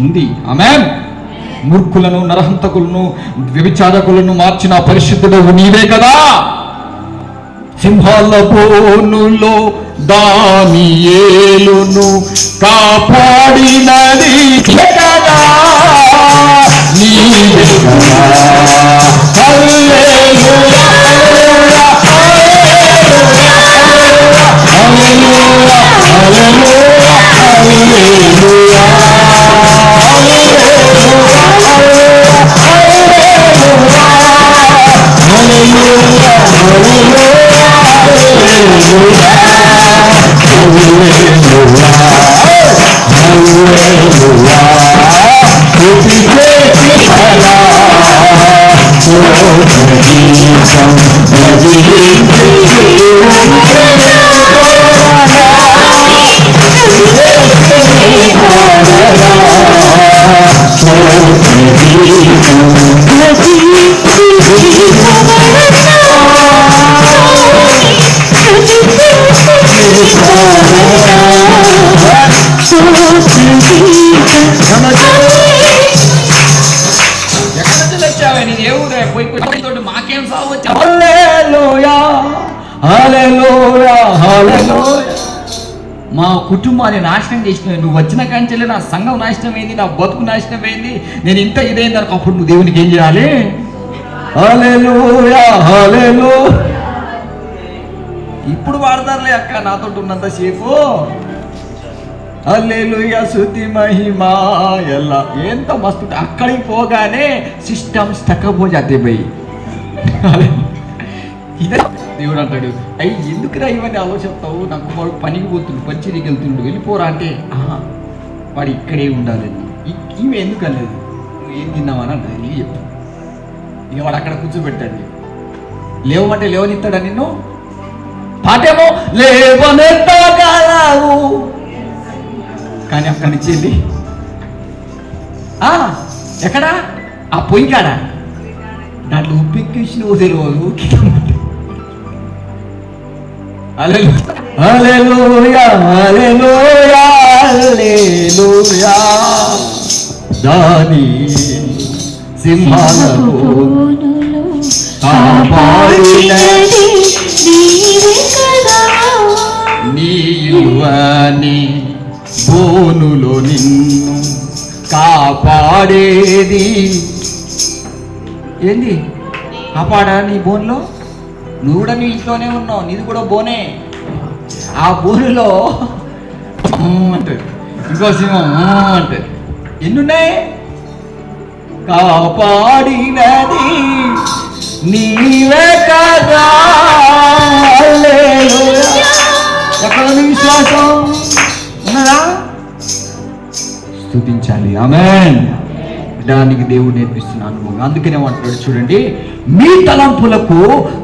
ఉంది. ఆమేన్. మూర్ఖులను నరహంతకులను వ్యభిచారకులను మార్చిన పరిశుద్ధుడు నీవే కదా. సింహాల బోనులో దానియేలును కాపాడినది కదా నీవే కదా. హల్లెలూయా హల్లెలూయా హల్లెలూయా హల్లెలూయా మాకేం సాగు వచ్చా? హల్లెలూయా హల్లెలూయా హల్లెలూయా. మా కుటుంబాన్ని నాశనం చేసినవి నువ్వు వచ్చిన కంచెలే. నా సంఘం నాశనం అయింది, నా బతుకు నాశనం అయింది. నేను ఇంత ఇదైంది అనుకో, అప్పుడు నువ్వు దేవునికి ఏం చేయాలి? హల్లెలూయా హల్లెలూయా. ఇప్పుడు వాడతారులే అక్క నాతో ఉన్నంతసేపు. హల్లెలూయా స్తుతి మహిమా ఎలా ఎంత మస్తు. అక్కడికి పోగానే సిస్టమ్ స్టక్అప్ हो जाते भाई. ఇదే దేవుడు అంటాడు, అయ్యి ఎందుకురా ఇవన్నీ ఆలోచిస్తావు? నాకు వాడు పనికి పోతుండు, పంచిరికి వెళ్తుండు, వెళ్ళిపోరా అంటే వాడు ఇక్కడే ఉండాలి. ఈమె ఎందుకు అనలేదు, నువ్వు ఏం తిన్నావని అంటది. నీకు చెప్పు. ఇక వాడు అక్కడ కూర్చోబెట్టాడు. లేవమంటే లేవనిస్తాడా నిన్ను? పాటేమో లేవనెత్తగలవు, కానీ అక్కడి నుంచి వెళ్ళి ఎక్కడా ఆ పొయ్యి కాడా దాంట్లో ఉప్పెక్కేసిన తెలియదు. హల్లెలూయా హల్లెలూయా హల్లెలూయా. దాని సింహాల కాపాడినది నీవే కదా. నీవని బోనులో నిన్ను కాపాడేది ఏంది? కాపాడా నీ బోన్లో? నువ్వు కూడా నీ ఇంట్లోనే ఉన్నావు, నీది కూడా బోనే. ఆ బోనులో అంటది, ఇంకో సింహం అంటది. ఎన్నున్నాయి? కాపాడినది నీవే కదా. హల్లెలూయా. ఎక్కడ నీ విశ్వాసం ఉన్నదా? స్తుతించాలి. ఆమేన్. దానికి దేవుడు నేర్పిస్తున్నాను. అందుకనే అంటాడు చూడండి, మీ తలంపులకు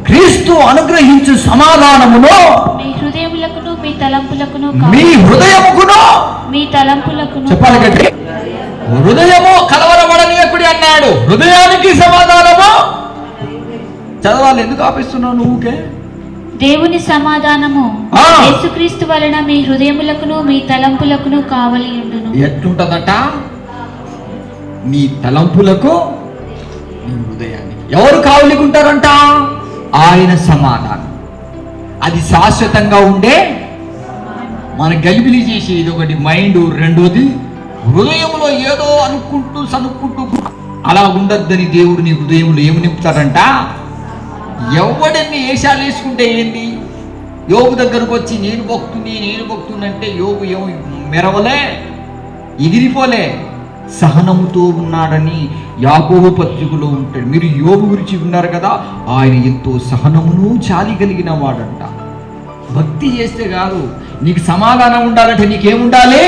క్రీస్తు అనుగ్రహించు సమాధానమును మీ హృదయములకును మీ తలంపులకును మీ హృదయముకును మీ తలంపులకును చెప్పాలి కంటే హృదయము కలవరపడనీయకుడి అన్నాడు. హృదయానికి సమాధానము చదవాలి. ఎందుకు ఆపిస్తున్నావు నువ్వుకే? దేవుని సమాధానము ఆ. యేసుక్రీస్తు వలన మీ హృదయములకును మీ తలంపులకును కావలి ఉండును. ఎట్లుంటదట? నీ తలంపులకు నీ హృదయానికి. ఎవరు కావలికుంటారంట? ఆయన సమాధానం. అది శాశ్వతంగా ఉండే మన గలిబిలి చేసి ఇది ఒకటి మైండ్, రెండోది హృదయంలో ఏదో అనుకుంటూ సనుక్కుంటూ అలా ఉండద్దని దేవుడు నీ హృదయంలో ఏమి నింపుతాడంట? ఎవడన్ని ఏషాలు వేసుకుంటే ఏంది? యోగు దగ్గరకు వచ్చి నేను భక్తుని అంటే యోగు ఏమి మెరవలే, ఎగిరిపోలే, సహనముతో ఉన్నాడని యాకోబు పత్రికలో ఉంటాడు. మీరు యోగు గురించి విన్నారు కదా, ఆయన ఎంతో సహనమును చాలి కలిగిన వాడంట. భక్తి చేస్తే కాదు, నీకు సమాధానం ఉండాలంటే నీకేముండాలి?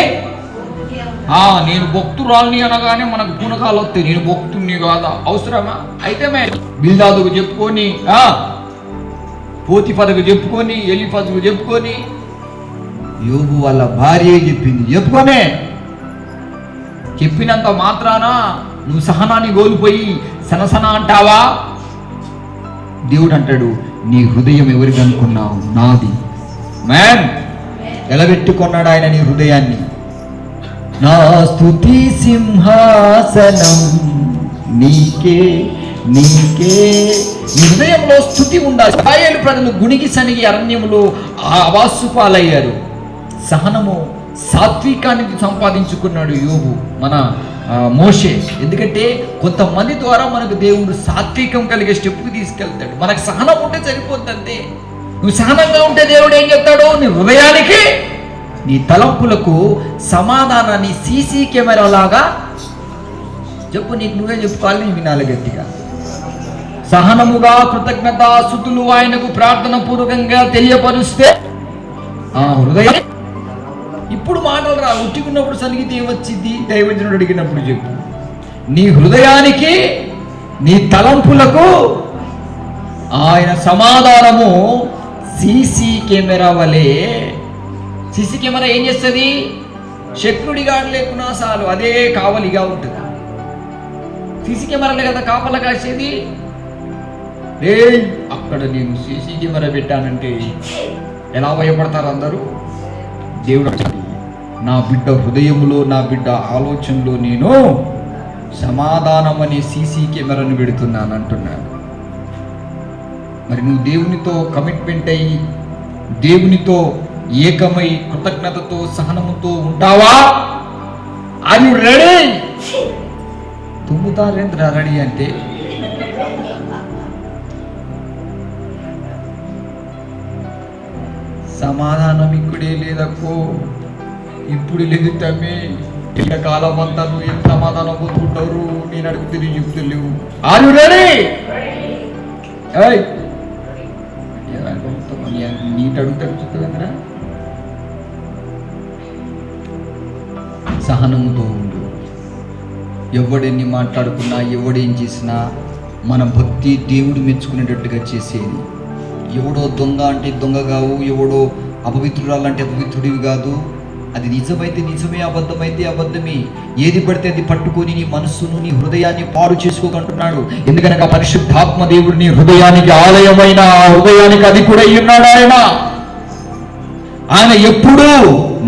నేను భక్తురాల్ని అనగానే మనకు గుణకాలు వస్తాయి. నేను భక్తుని కాదా? అవసరమా? అయితే బిల్దాదుకు చెప్పుకొని, పోతిఫరుకు చెప్పుకొని, ఎలీఫజుకు చెప్పుకొని, యోగు వాళ్ళ భార్య చెప్పింది చెప్పుకొనే. చెప్పినంత మాత్రాన నువ్వు సహనాన్ని కోల్పోయి సనసన అంటావా? దేవుడు అంటాడు, నీ హృదయం ఎవరికి అనుకున్నావు? నాది. మ్యాన్ ఎలా పెట్టుకున్నాడు ఆయన నీ హృదయాన్ని? నా స్తుతి సింహాసనం నీకే నీకే. నీ హృదయంలో స్తుతి ఉండాలి. ఇశ్రాయేలు ప్రజలు గుణికి సనిగి అరణ్యములో అవాసు పాలయ్యారు. సహనము సాత్వికానికి సంపాదించుకున్నాడు యోబు, మన మోషే. ఎందుకంటే కొంతమంది ద్వారా మనకు దేవుడు సాత్వికం కలిగే స్టెప్కి తీసుకెళ్తాడు. మనకు సహనం ఉంటే సరిపోద్ది అంతే. నువ్వు సహనంగా ఉంటే దేవుడు ఏం చెప్తాడు? నీ హృదయానికి నీ తలంపులకు సమాధానాన్ని సీసీ కెమెరా లాగా చెప్పు. నీకు నువ్వే చెప్పుకోవాలి, నీ వినాలి గట్టిగా. సహనముగా కృతజ్ఞత స్తుతులు ఆయనకు ప్రార్థన పూర్వకంగా తెలియపరుస్తే ఆ హృదయం. ఇప్పుడు మాటలు రా, ఉట్టుకున్నప్పుడు సన్నిహితి ఏమొచ్చింది? దైవజనుడు అడిగినప్పుడు చెప్పు. నీ హృదయానికి నీ తలంపులకు ఆయన సమాధానము సీసీ కెమెరా వలె. సీసీ కెమెరా ఏం చేస్తుంది? శత్రుడిగా లేకున్నా చాలు అదే కావలిగా ఉంటుంది. సీసీ కెమెరాలే కదా కాపలా కాసేది. అక్కడ నేను సీసీ కెమెరా పెట్టానంటే ఎలా భయపడతారు అందరూ? దేవుడు నా బిడ్డ హృదయములో, నా బిడ్డ ఆలోచనలో నేను సమాధానం అనే సీసీ కెమెరాను పెడుతున్నాను అంటున్నాను. మరి నువ్వు దేవునితో కమిట్మెంట్ అయ్యి దేవునితో ఏకమై కృతజ్ఞతతో సహనముతో ఉంటావా? Are you ready? తుమ్ముతారేంద్ర రెడీ అంటే సమాధానం ఇక్కడే లేదక్కో, ఇప్పుడు లేదు తమ్మి. కాలం అంతా నువ్వు ఏం సమాధానం పొందుకుంటారు? నేను అడుగుతే నీ చెప్తలేవు. Are you ready? నీట్ అడుగుతాడు చెప్తుందిరా. సహనముతో ఉండు. ఎవడెన్ని మాట్లాడుకున్నా, ఎవడేం చేసినా మన భక్తి దేవుడు మెచ్చుకునేటట్టుగా చేసేది. ఎవడో దొంగ అంటే దొంగ కావు, ఎవడో అపవిత్రురాలంటే అపవిత్రుడివి కాదు. అది నిజమైతే నిజమే, అబద్ధమైతే అబద్ధమే. ఏది పడితే అది పట్టుకొని నీ మనస్సును, నీ హృదయాన్ని పాడు చేసుకోకంటున్నాడు. ఎందుకనగా పరిశుద్ధాత్మ దేవుడు నీ హృదయానికి ఆలయమైన, ఆ హృదయానికి అది కూడా ఉన్నాడు ఆయన. ఆయన ఎప్పుడూ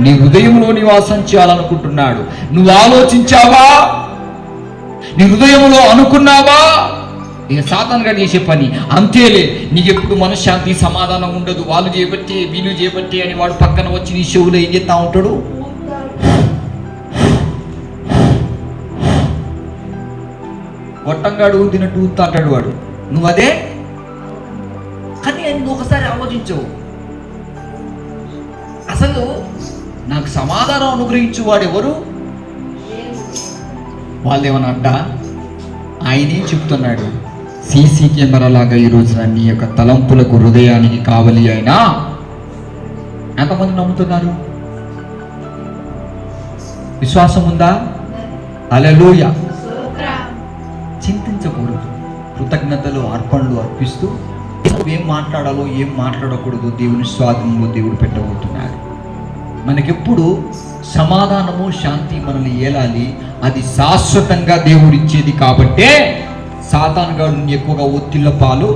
నీ హృదయంలో నివాసం చేయాలనుకుంటున్నాడు. నువ్వు ఆలోచించావా? నీ హృదయంలో అనుకున్నావా? ఇక సాతాను గారు చేసే పని అంతేలే, నీకు ఎప్పుడు మనశ్శాంతి సమాధానం ఉండదు, వాళ్ళు చేయబట్టి వీళ్ళు చేయబట్టి అని వాడు పక్కన వచ్చి నీ చెవులో ఏం చేస్తా ఉంటాడు, గొట్టంగాడు తినట్టు ఊతా అంటాడు వాడు. నువ్వు అదే కానీ నువ్వు ఒకసారి ఆలోచించవు, అసలు నాకు సమాధానం అనుగ్రహించు వాడు ఎవరు? వాళ్ళు ఏమన్నా అంట, ఆయనే చెప్తున్నాడు, సీసీ కెమెరా లాగా ఈ రోజున నీ యొక్క తలంపులకు హృదయానికి కావలి అయినా. ఎంతమంది నమ్ముతున్నారు? విశ్వాసం ఉందా? హల్లెలూయా. చింతించకూడదు, కృతజ్ఞతలు అర్పణలు అర్పిస్తూ ఏం మాట్లాడాలో ఏం మాట్లాడకూడదు దేవుని స్వాధీనంలో దేవుడు పెట్టబోతున్నారు. మనకెప్పుడు సమాధానము శాంతి మనల్ని ఏలాలి, అది శాశ్వతంగా దేవుడు ఇచ్చేది. కాబట్టే సాతాను గాడు ఎక్కువగా ఒత్తిళ్ళ పాలు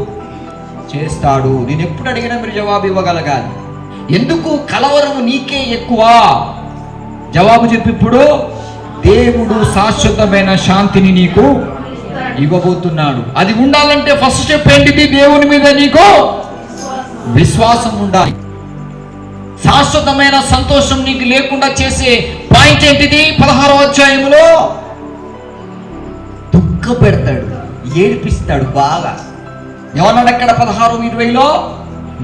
చేస్తాడు. నేను ఎప్పుడు అడిగినా మీరు జవాబు ఇవ్వగలగాలి. ఎందుకు కలవరము నీకే ఎక్కువ? జవాబు చెప్పి, ఇప్పుడు దేవుడు శాశ్వతమైన శాంతిని నీకు ఇవ్వబోతున్నాడు. అది ఉండాలంటే ఫస్ట్ స్టెప్ ఏంటిది? దేవుని మీద నీకు విశ్వాసం ఉండాలి. శాశ్వతమైన సంతోషం నీకు లేకుండా చేసే పాయింట్ ఏంటిది? 16వ అధ్యాయంలో దుఃఖ పెడతాడు, ఏడిపిస్తాడు బాగా. ఏమన్నాడు అక్కడ 16:20లో?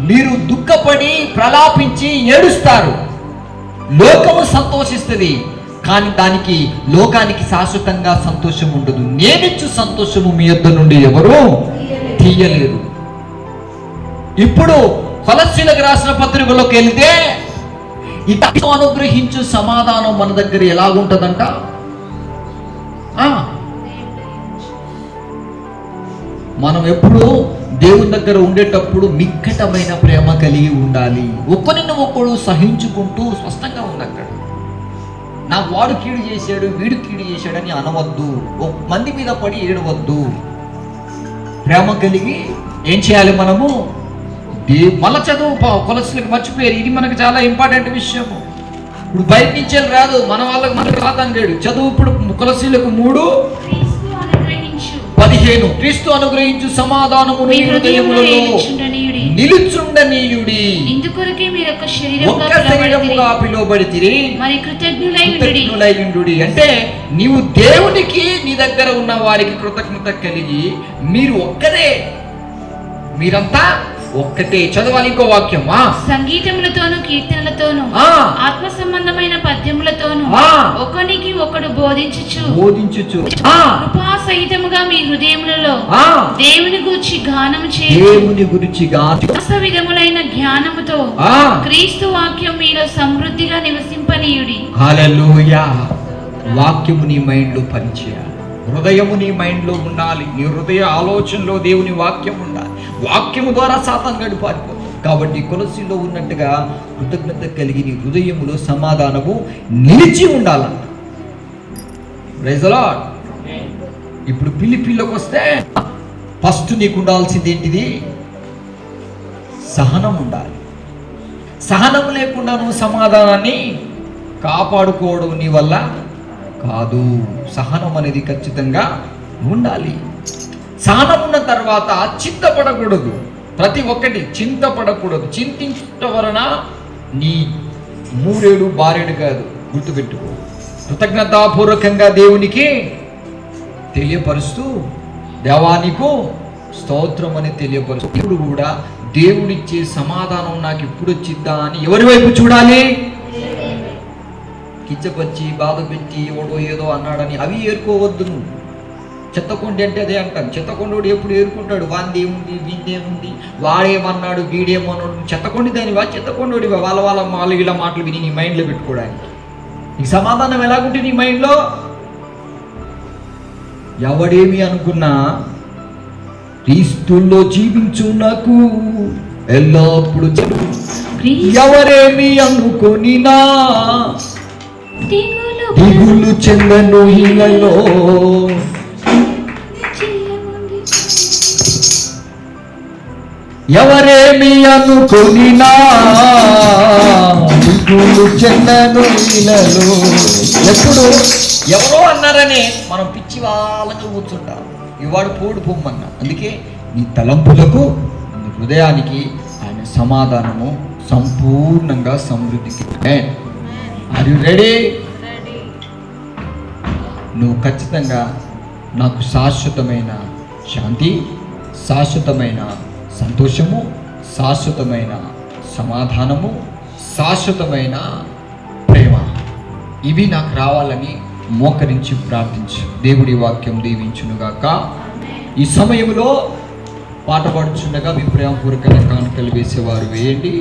మీరు దుఃఖపడి ప్రలాపించి ఏడుస్తారు, లోకము సంతోషిస్తుంది, కానీ దానికి లోకానికి శాశ్వతంగా సంతోషం ఉండదు. నేనిచ్చు సంతోషము మీ యొద్ద నుండి ఎవరు తీయలేరు. ఇప్పుడు కొలస్సీలకు రాసిన పత్రికలోకి వెళ్తే ఇతను అనుగ్రహించు సమాధానం మన దగ్గర ఎలాగుంటుందంట? మనం ఎప్పుడు దేవుని దగ్గర ఉండేటప్పుడు మిక్కటమైన ప్రేమ కలిగి ఉండాలి. ఒకరిని ఒకడు సహించుకుంటూ స్పష్టంగా ఉంది అక్కడ. నా వాడు కీడు చేశాడు, వీడు కీడు చేశాడని అనవద్దు, మంది మీద పడి ఏడవద్దు. ప్రేమ కలిగి ఏం చేయాలి మనము? మళ్ళా చదువు కొలస్సీలకు మర్చిపోయారు. ఇది మనకు చాలా ఇంపార్టెంట్ విషయము. ఇప్పుడు బయట నుంచి రాదు, మన వాళ్ళకి మనకు సాతాను లేడు. చదువు ఇప్పుడు కొలస్సీలకు 3:15 క్రీస్తు అనుగ్రహించు సమాధానము నీ హృదయములలో నిలుచుండనీయుడి. ఇందుకొరకే మీరు ఒక్క శరీరముగా పిలువబడితిరి, మరి కృతజ్ఞులై ఉండుడి. అంటే నీవు దేవునికి నీ దగ్గర ఉన్న వారికి కృతజ్ఞత కలిగి మీరు ఒక్కరే, మీరంతా ఒక్కటే. చదవాలి ఇంకో వాక్యం. సంగీతములతోను కీర్తనలతోను ఆత్మ సంబంధమైన పద్యములతోను ఒకనికి ఒకడు బోధించుచు కృపా సహితముగా మీ హృదయములలో దేవుని గురించి గానము చేయుచు విధములైన జ్ఞానముతో క్రీస్తు వాక్యం మీలో సమృద్ధిగా నివసింపనీయుడి. హల్లెలూయా. వాక్యము నీ మైండ్ లో పనిచేయాలి, హృదయము నీ మైండ్ లో ఉండాలి, నీ హృదయ ఆలోచనలో దేవుని వాక్యం ఉండాలి. వాక్యము ద్వారా సాతాను గడి పారిపోతుంది. కాబట్టి కొలస్సీలో ఉన్నట్టుగా కృతజ్ఞత కలిగి నీ హృదయములో సమాధానము నిలిచి ఉండాలంట. Praise the Lord. ఇప్పుడు పిల్లిలోకి వస్తే ఫస్ట్ నీకు ఉండాల్సింది ఏంటిది? సహనం ఉండాలి. సహనం లేకుండా నువ్వు సమాధానాన్ని కాపాడుకోవడం నీ వల్ల కాదు. సహనం అనేది ఖచ్చితంగా ఉండాలి. సహనం ఉన్న తర్వాత చింతపడకూడదు. ప్రతి ఒక్కటి చింతపడకూడదు. చింతించడం వలన నీ మూరేడు బారేడు కాదు, గుర్తుపెట్టుకో. కృతజ్ఞతాపూర్వకంగా దేవునికి తెలియపరుస్తూ దేవానికి స్తోత్రం అని తెలియపరుస్తూ ఇప్పుడు కూడా దేవుడిచ్చే సమాధానం నాకు ఎప్పుడు వచ్చిద్దా అని ఎవరి వైపు చూడాలి? కిచ్చపచ్చి బాధ పెట్టి ఎవడో ఏదో అన్నాడని అవి ఏరుకోవద్దు. నువ్వు చెత్తకొండి అంటే అదే అంటాను. చెత్తకొండోడు ఎప్పుడు ఏరుకుంటాడు? వాందేముంది, వీందేముంది, వాడేమన్నాడు, వీడేమన్నాడు. చెత్తకొండి దానివా? చెత్తకొండోడి వాళ్ళ ఇలా మాటలు విని నీ మైండ్లో పెట్టుకోవడానికి. నీకు సమాధానం ఎలాగుంటే నీ మైండ్లో? ఎవడేమి అనుకున్నా క్రీస్తుల్లో జీవించు నాకు ఎల్లప్పుడు ఎవరేమి అనుకొనినా దిగులు చెందను ఇలలో. ఎవరేమి అనుకొనినా దిగులు చెందను ఇలలో. ఎప్పుడు ఎవరో అన్నారని మనం పిచ్చి వాళ్ళగా కూర్చుంటాం. ఇవాడు పోడు పొమ్మన్నా. అందుకే నీ తలంపులకు, నీ హృదయానికి ఆయన సమాధానము సంపూర్ణంగా సమృద్ధికి. Are you ready? నువ్వు ఖచ్చితంగా నాకు శాశ్వతమైన శాంతి, శాశ్వతమైన సంతోషము, శాశ్వతమైన సమాధానము, శాశ్వతమైన ప్రేమ, ఇవి నాకు రావాలని మోకరించి ప్రార్థించు. దేవుడి వాక్యం దీవించునుగాక. ఈ సమయంలో పాట పాడుచుండగా మీ ప్రేమపూర్వకమైన కానుకలు వేసేవారు వేయండి.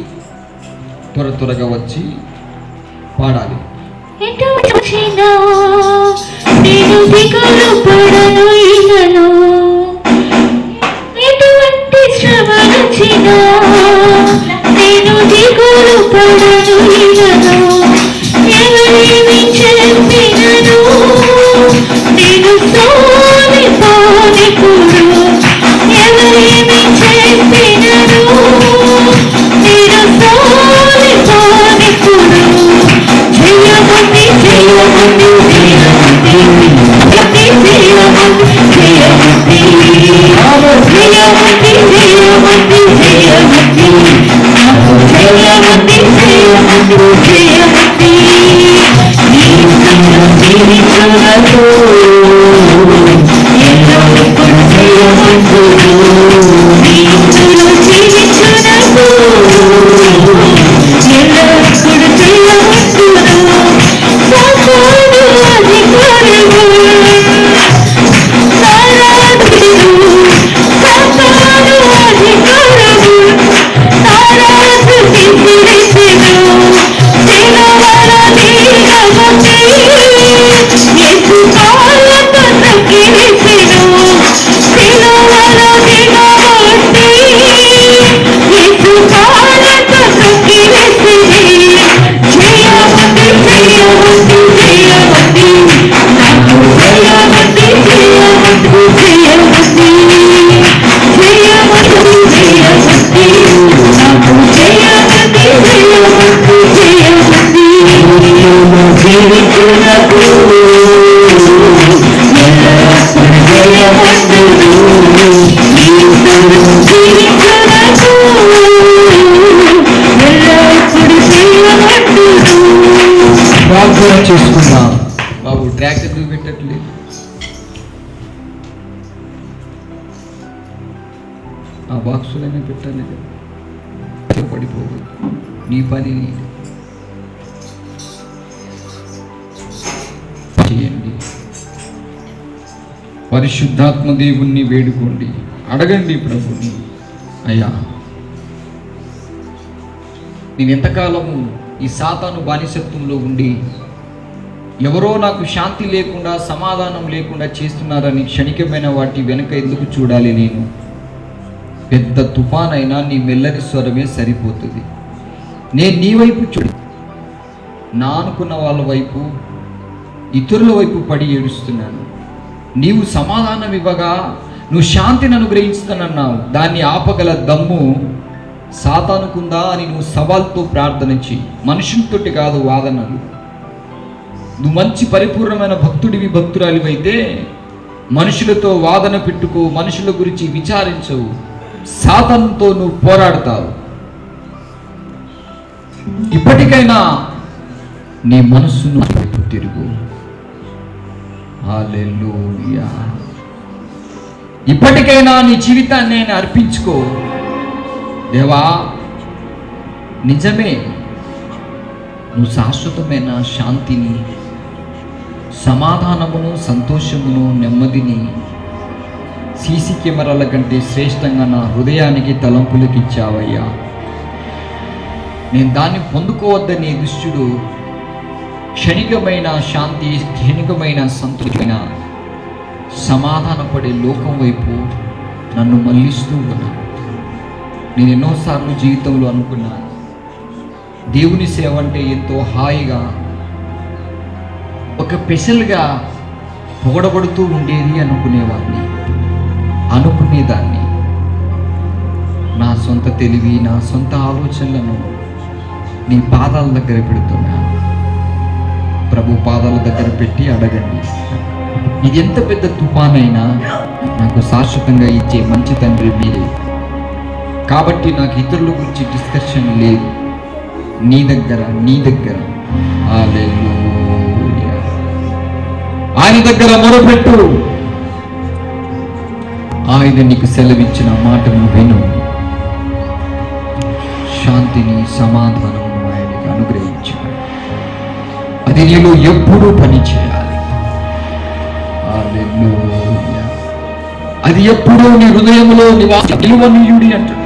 త్వరగా వచ్చి పాడాలి. ఎటు వచ్చినా నేను దిగులు పడను ఇలలో, ఎటువంటి శ్రమ వచ్చినా నేను దిగులు పడను ఇలలో, ఎవరేమి చెప్పినను నేను సోలిపోనిప్పుడు, ఎవరేమి చెప్పినను నేను సోలిపోనిప్పుడు, జయముంది జయముంది జయముంది జయముంది జయముంది జయముంది జయముంది జయముంది జయముంది జయముంది జయముంది జీవించునకు ఎల్లప్పుడు జయముందును, నీతులు జీవించునకు ఎల్లప్పుడు జయముందును, సాతాను అధికారము సారాధుడు, సాతాను అధికారము సారాధు తీసివేసెను, శిలువల నీడగొట్టి యేసు కాళ్ళకు తొక్కివేసెను, శిలువల నీడగొట్టి యేసు కాళ్ళకు తొక్కివేసెను, జయముంది జయముంది జయముంది నాకు జయముంది జయముంది జయముంది జయముంది జయముంది నాకు జయముంది జయముంది జయముంది జీవించునకు ఎల్లప్పుడు జయముందును, నీతులు జీవించునకు ఎల్లప్పుడు జయముందును. ప్రార్థన చేసుకుందాం. బాబు ట్రాక్ ఎందుకు పెట్టట్లేదు? ఆ బాక్సులైనా పెట్టాలి కదా, పడిపోదు. నీ పని చేయండి. పరిశుద్ధాత్మ దేవుణ్ణి వేడుకోండి, అడగండి ప్రభుని, అయ్యా నేను ఎంతకాలము ఈ సాతాను బానిసత్వంలో ఉండి ఎవరో నాకు శాంతి లేకుండా సమాధానం లేకుండా చేస్తున్నారని క్షణికమైన వాటి వెనుక ఎందుకు చూడాలి? నేను పెద్ద తుఫానైనా నీ మెల్లరి స్వరమే సరిపోతుంది. నేను నీ వైపు చూడు, నా అనుకున్న వాళ్ళ వైపు, ఇతరుల వైపు పడి ఏడుస్తున్నాను. నీవు సమాధానం ఇవ్వగా నువ్వు శాంతిని అనుగ్రహిస్తానన్నావు. దాన్ని ఆపగల దమ్ము సాతానుకుందా అని నువ్వు సవాల్తో ప్రార్థన చెయ్యి. మనుషులతోటి కాదు వాదనలు. నువ్వు మంచి పరిపూర్ణమైన భక్తుడివి, భక్తురాలివైతే మనుషులతో వాదన పెట్టుకో, మనుషుల గురించి విచారించవు, సాతానుతో నువ్వు పోరాడతావు. ఇప్పటికైనా నీ మనస్సును వైపు తిరుగు. హల్లెలూయా. ఇప్పటికైనా నీ జీవితాన్ని నేను అర్పించుకో. దేవా, నిజమే నువ్వు శాశ్వతమైన శాంతిని, సమాధానమును, సంతోషమును, నెమ్మదిని సీసీ కెమెరాల కంటే శ్రేష్టంగా నా హృదయానికి, తలంపులకు ఇచ్చావయ్యా. నేను దాన్ని పొందుకోవద్దని దుష్టుడు క్షణికమైన శాంతి, క్షణికమైన సంతృప్తిమైన సమాధానపడే లోకం వైపు నన్ను మళ్ళిస్తూ ఉన్నాను. నేను ఎన్నోసార్లు జీవితంలో అనుకున్నాను, దేవుని సేవ అంటే ఎంతో హాయిగా, ఒక స్పెషల్గా పొగడబడుతూ ఉండేది అనుకునేదాన్ని. నా సొంత తెలివి, నా సొంత ఆలోచనలను నీ పాదాల దగ్గర పెడుతున్నాను. ప్రభు పాదాల దగ్గర పెట్టి అడగండి, ఇది ఎంత పెద్ద తుఫానైనా నాకు శాశ్వతంగా ఇచ్చే మంచి తండ్రి మీరే. కాబట్టి నాకు ఇతరుల గురించి డిస్కషన్ లేదు. నీ దగ్గర హల్లెలూయా. ఆయన దగ్గర మొరపెట్టు. ఆయన నీకు సెలవిచ్చిన మాటను విను. శాంతిని, సమాధానము ఆయనకు అనుగ్రహించాడు. అది నీలో ఎప్పుడూ పని చేయాలి. హల్లెలూయా. అది ఎప్పుడూ నీ హృదయంలో నిలువనీయుడి అంటున్నాడు.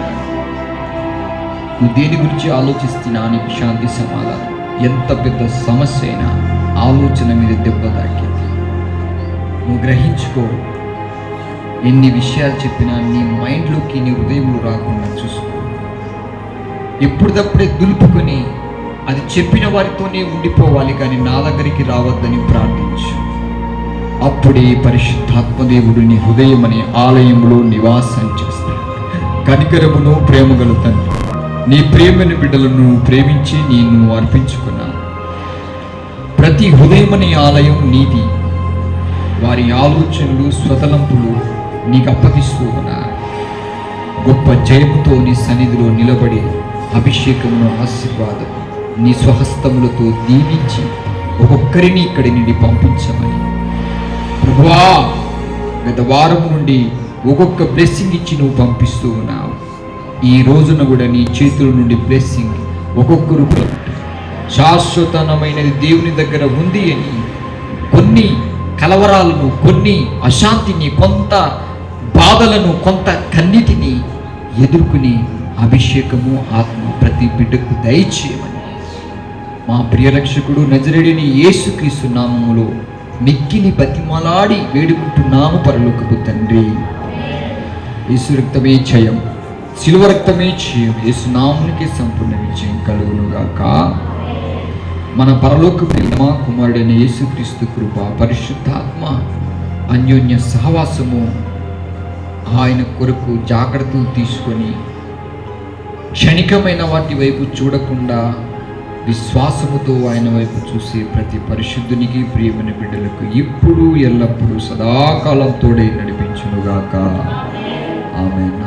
నువ్వు దేని గురించి ఆలోచిస్తున్నా నీకు శాంతి, సమాధానం. ఎంత పెద్ద సమస్య అయినా ఆలోచన మీద దెబ్బ తాకింది. నువ్వు గ్రహించుకో. ఎన్ని విషయాలు చెప్పినా నీ మైండ్లోకి, నీ హృదయంలో రాకుండా చూసుకో. ఎప్పుడప్పుడే దులుపుకొని అది చెప్పిన వారితోనే ఉండిపోవాలి, కానీ నా దగ్గరికి రావద్దని ప్రార్థించు. అప్పుడే పరిశుద్ధాత్మదేవుడు నీ హృదయం అనే ఆలయంలో నివాసం చేస్తాడు. కనికరమును ప్రేమగల తండ్రి, నీ ప్రేమని బిడ్డలను ప్రేమించి నేను అర్పించుకున్నా. ప్రతి హృదయం అనే ఆలయం నీది. వారి ఆలోచనలు, స్వతలంపులు నీకు అప్పగిస్తూ ఉన్నా. గొప్ప జయముతో నీ సన్నిధిలో నిలబడి అభిషేకమును, ఆశీర్వాదం నీ స్వహస్తములతో దీవించి ఒక్కొక్కరిని ఇక్కడి నుండి పంపించమని ప్రభువా, గత వారం నుండి ఒక్కొక్క బ్లెస్సింగ్ ఇచ్చి నువ్వు పంపిస్తూ ఉన్నావు. ఈ రోజున కూడా నీ చేతుల నుండి బ్లెస్సింగ్ ఒక్కొక్కరు శాశ్వతమైనది దేవుని దగ్గర ఉంది అని కొన్ని కలవరాలను, కొన్ని అశాంతిని, కొంత బాధలను, కొంత కన్నిటిని ఎదుర్కొని అభిషేకము, ఆత్మ ప్రతి బిడ్డకు దయచేయమని మా ప్రియరక్షకుడు నజరేయుడైన యేసుక్రీస్తు నామములో మిక్కిలి బతిమలాడి వేడుకుంటున్నాము పరలోకపు తండ్రి. యేసు రక్తమే జయం, శిలువ రక్తమే జయం. యేసు నామమునికి సంపూర్ణ విజయం కలుగునుగాక. మన పరలోకపు మా కుమారుడైన యేసుక్రీస్తు కృప, పరిశుద్ధాత్మ అన్యోన్య సహవాసము, ఆయన కొరకు జాగ్రత్తలు తీసుకొని క్షణికమైన వాటి వైపు చూడకుండా విశ్వాసముతో ఆయన వైపు చూసే ప్రతి పరిశుద్ధునికి, ప్రియమైన బిడ్డలకు ఇప్పుడు ఎల్లప్పుడూ సదాకాలం తోడై నడిపించునుగాక. ఆమేన్.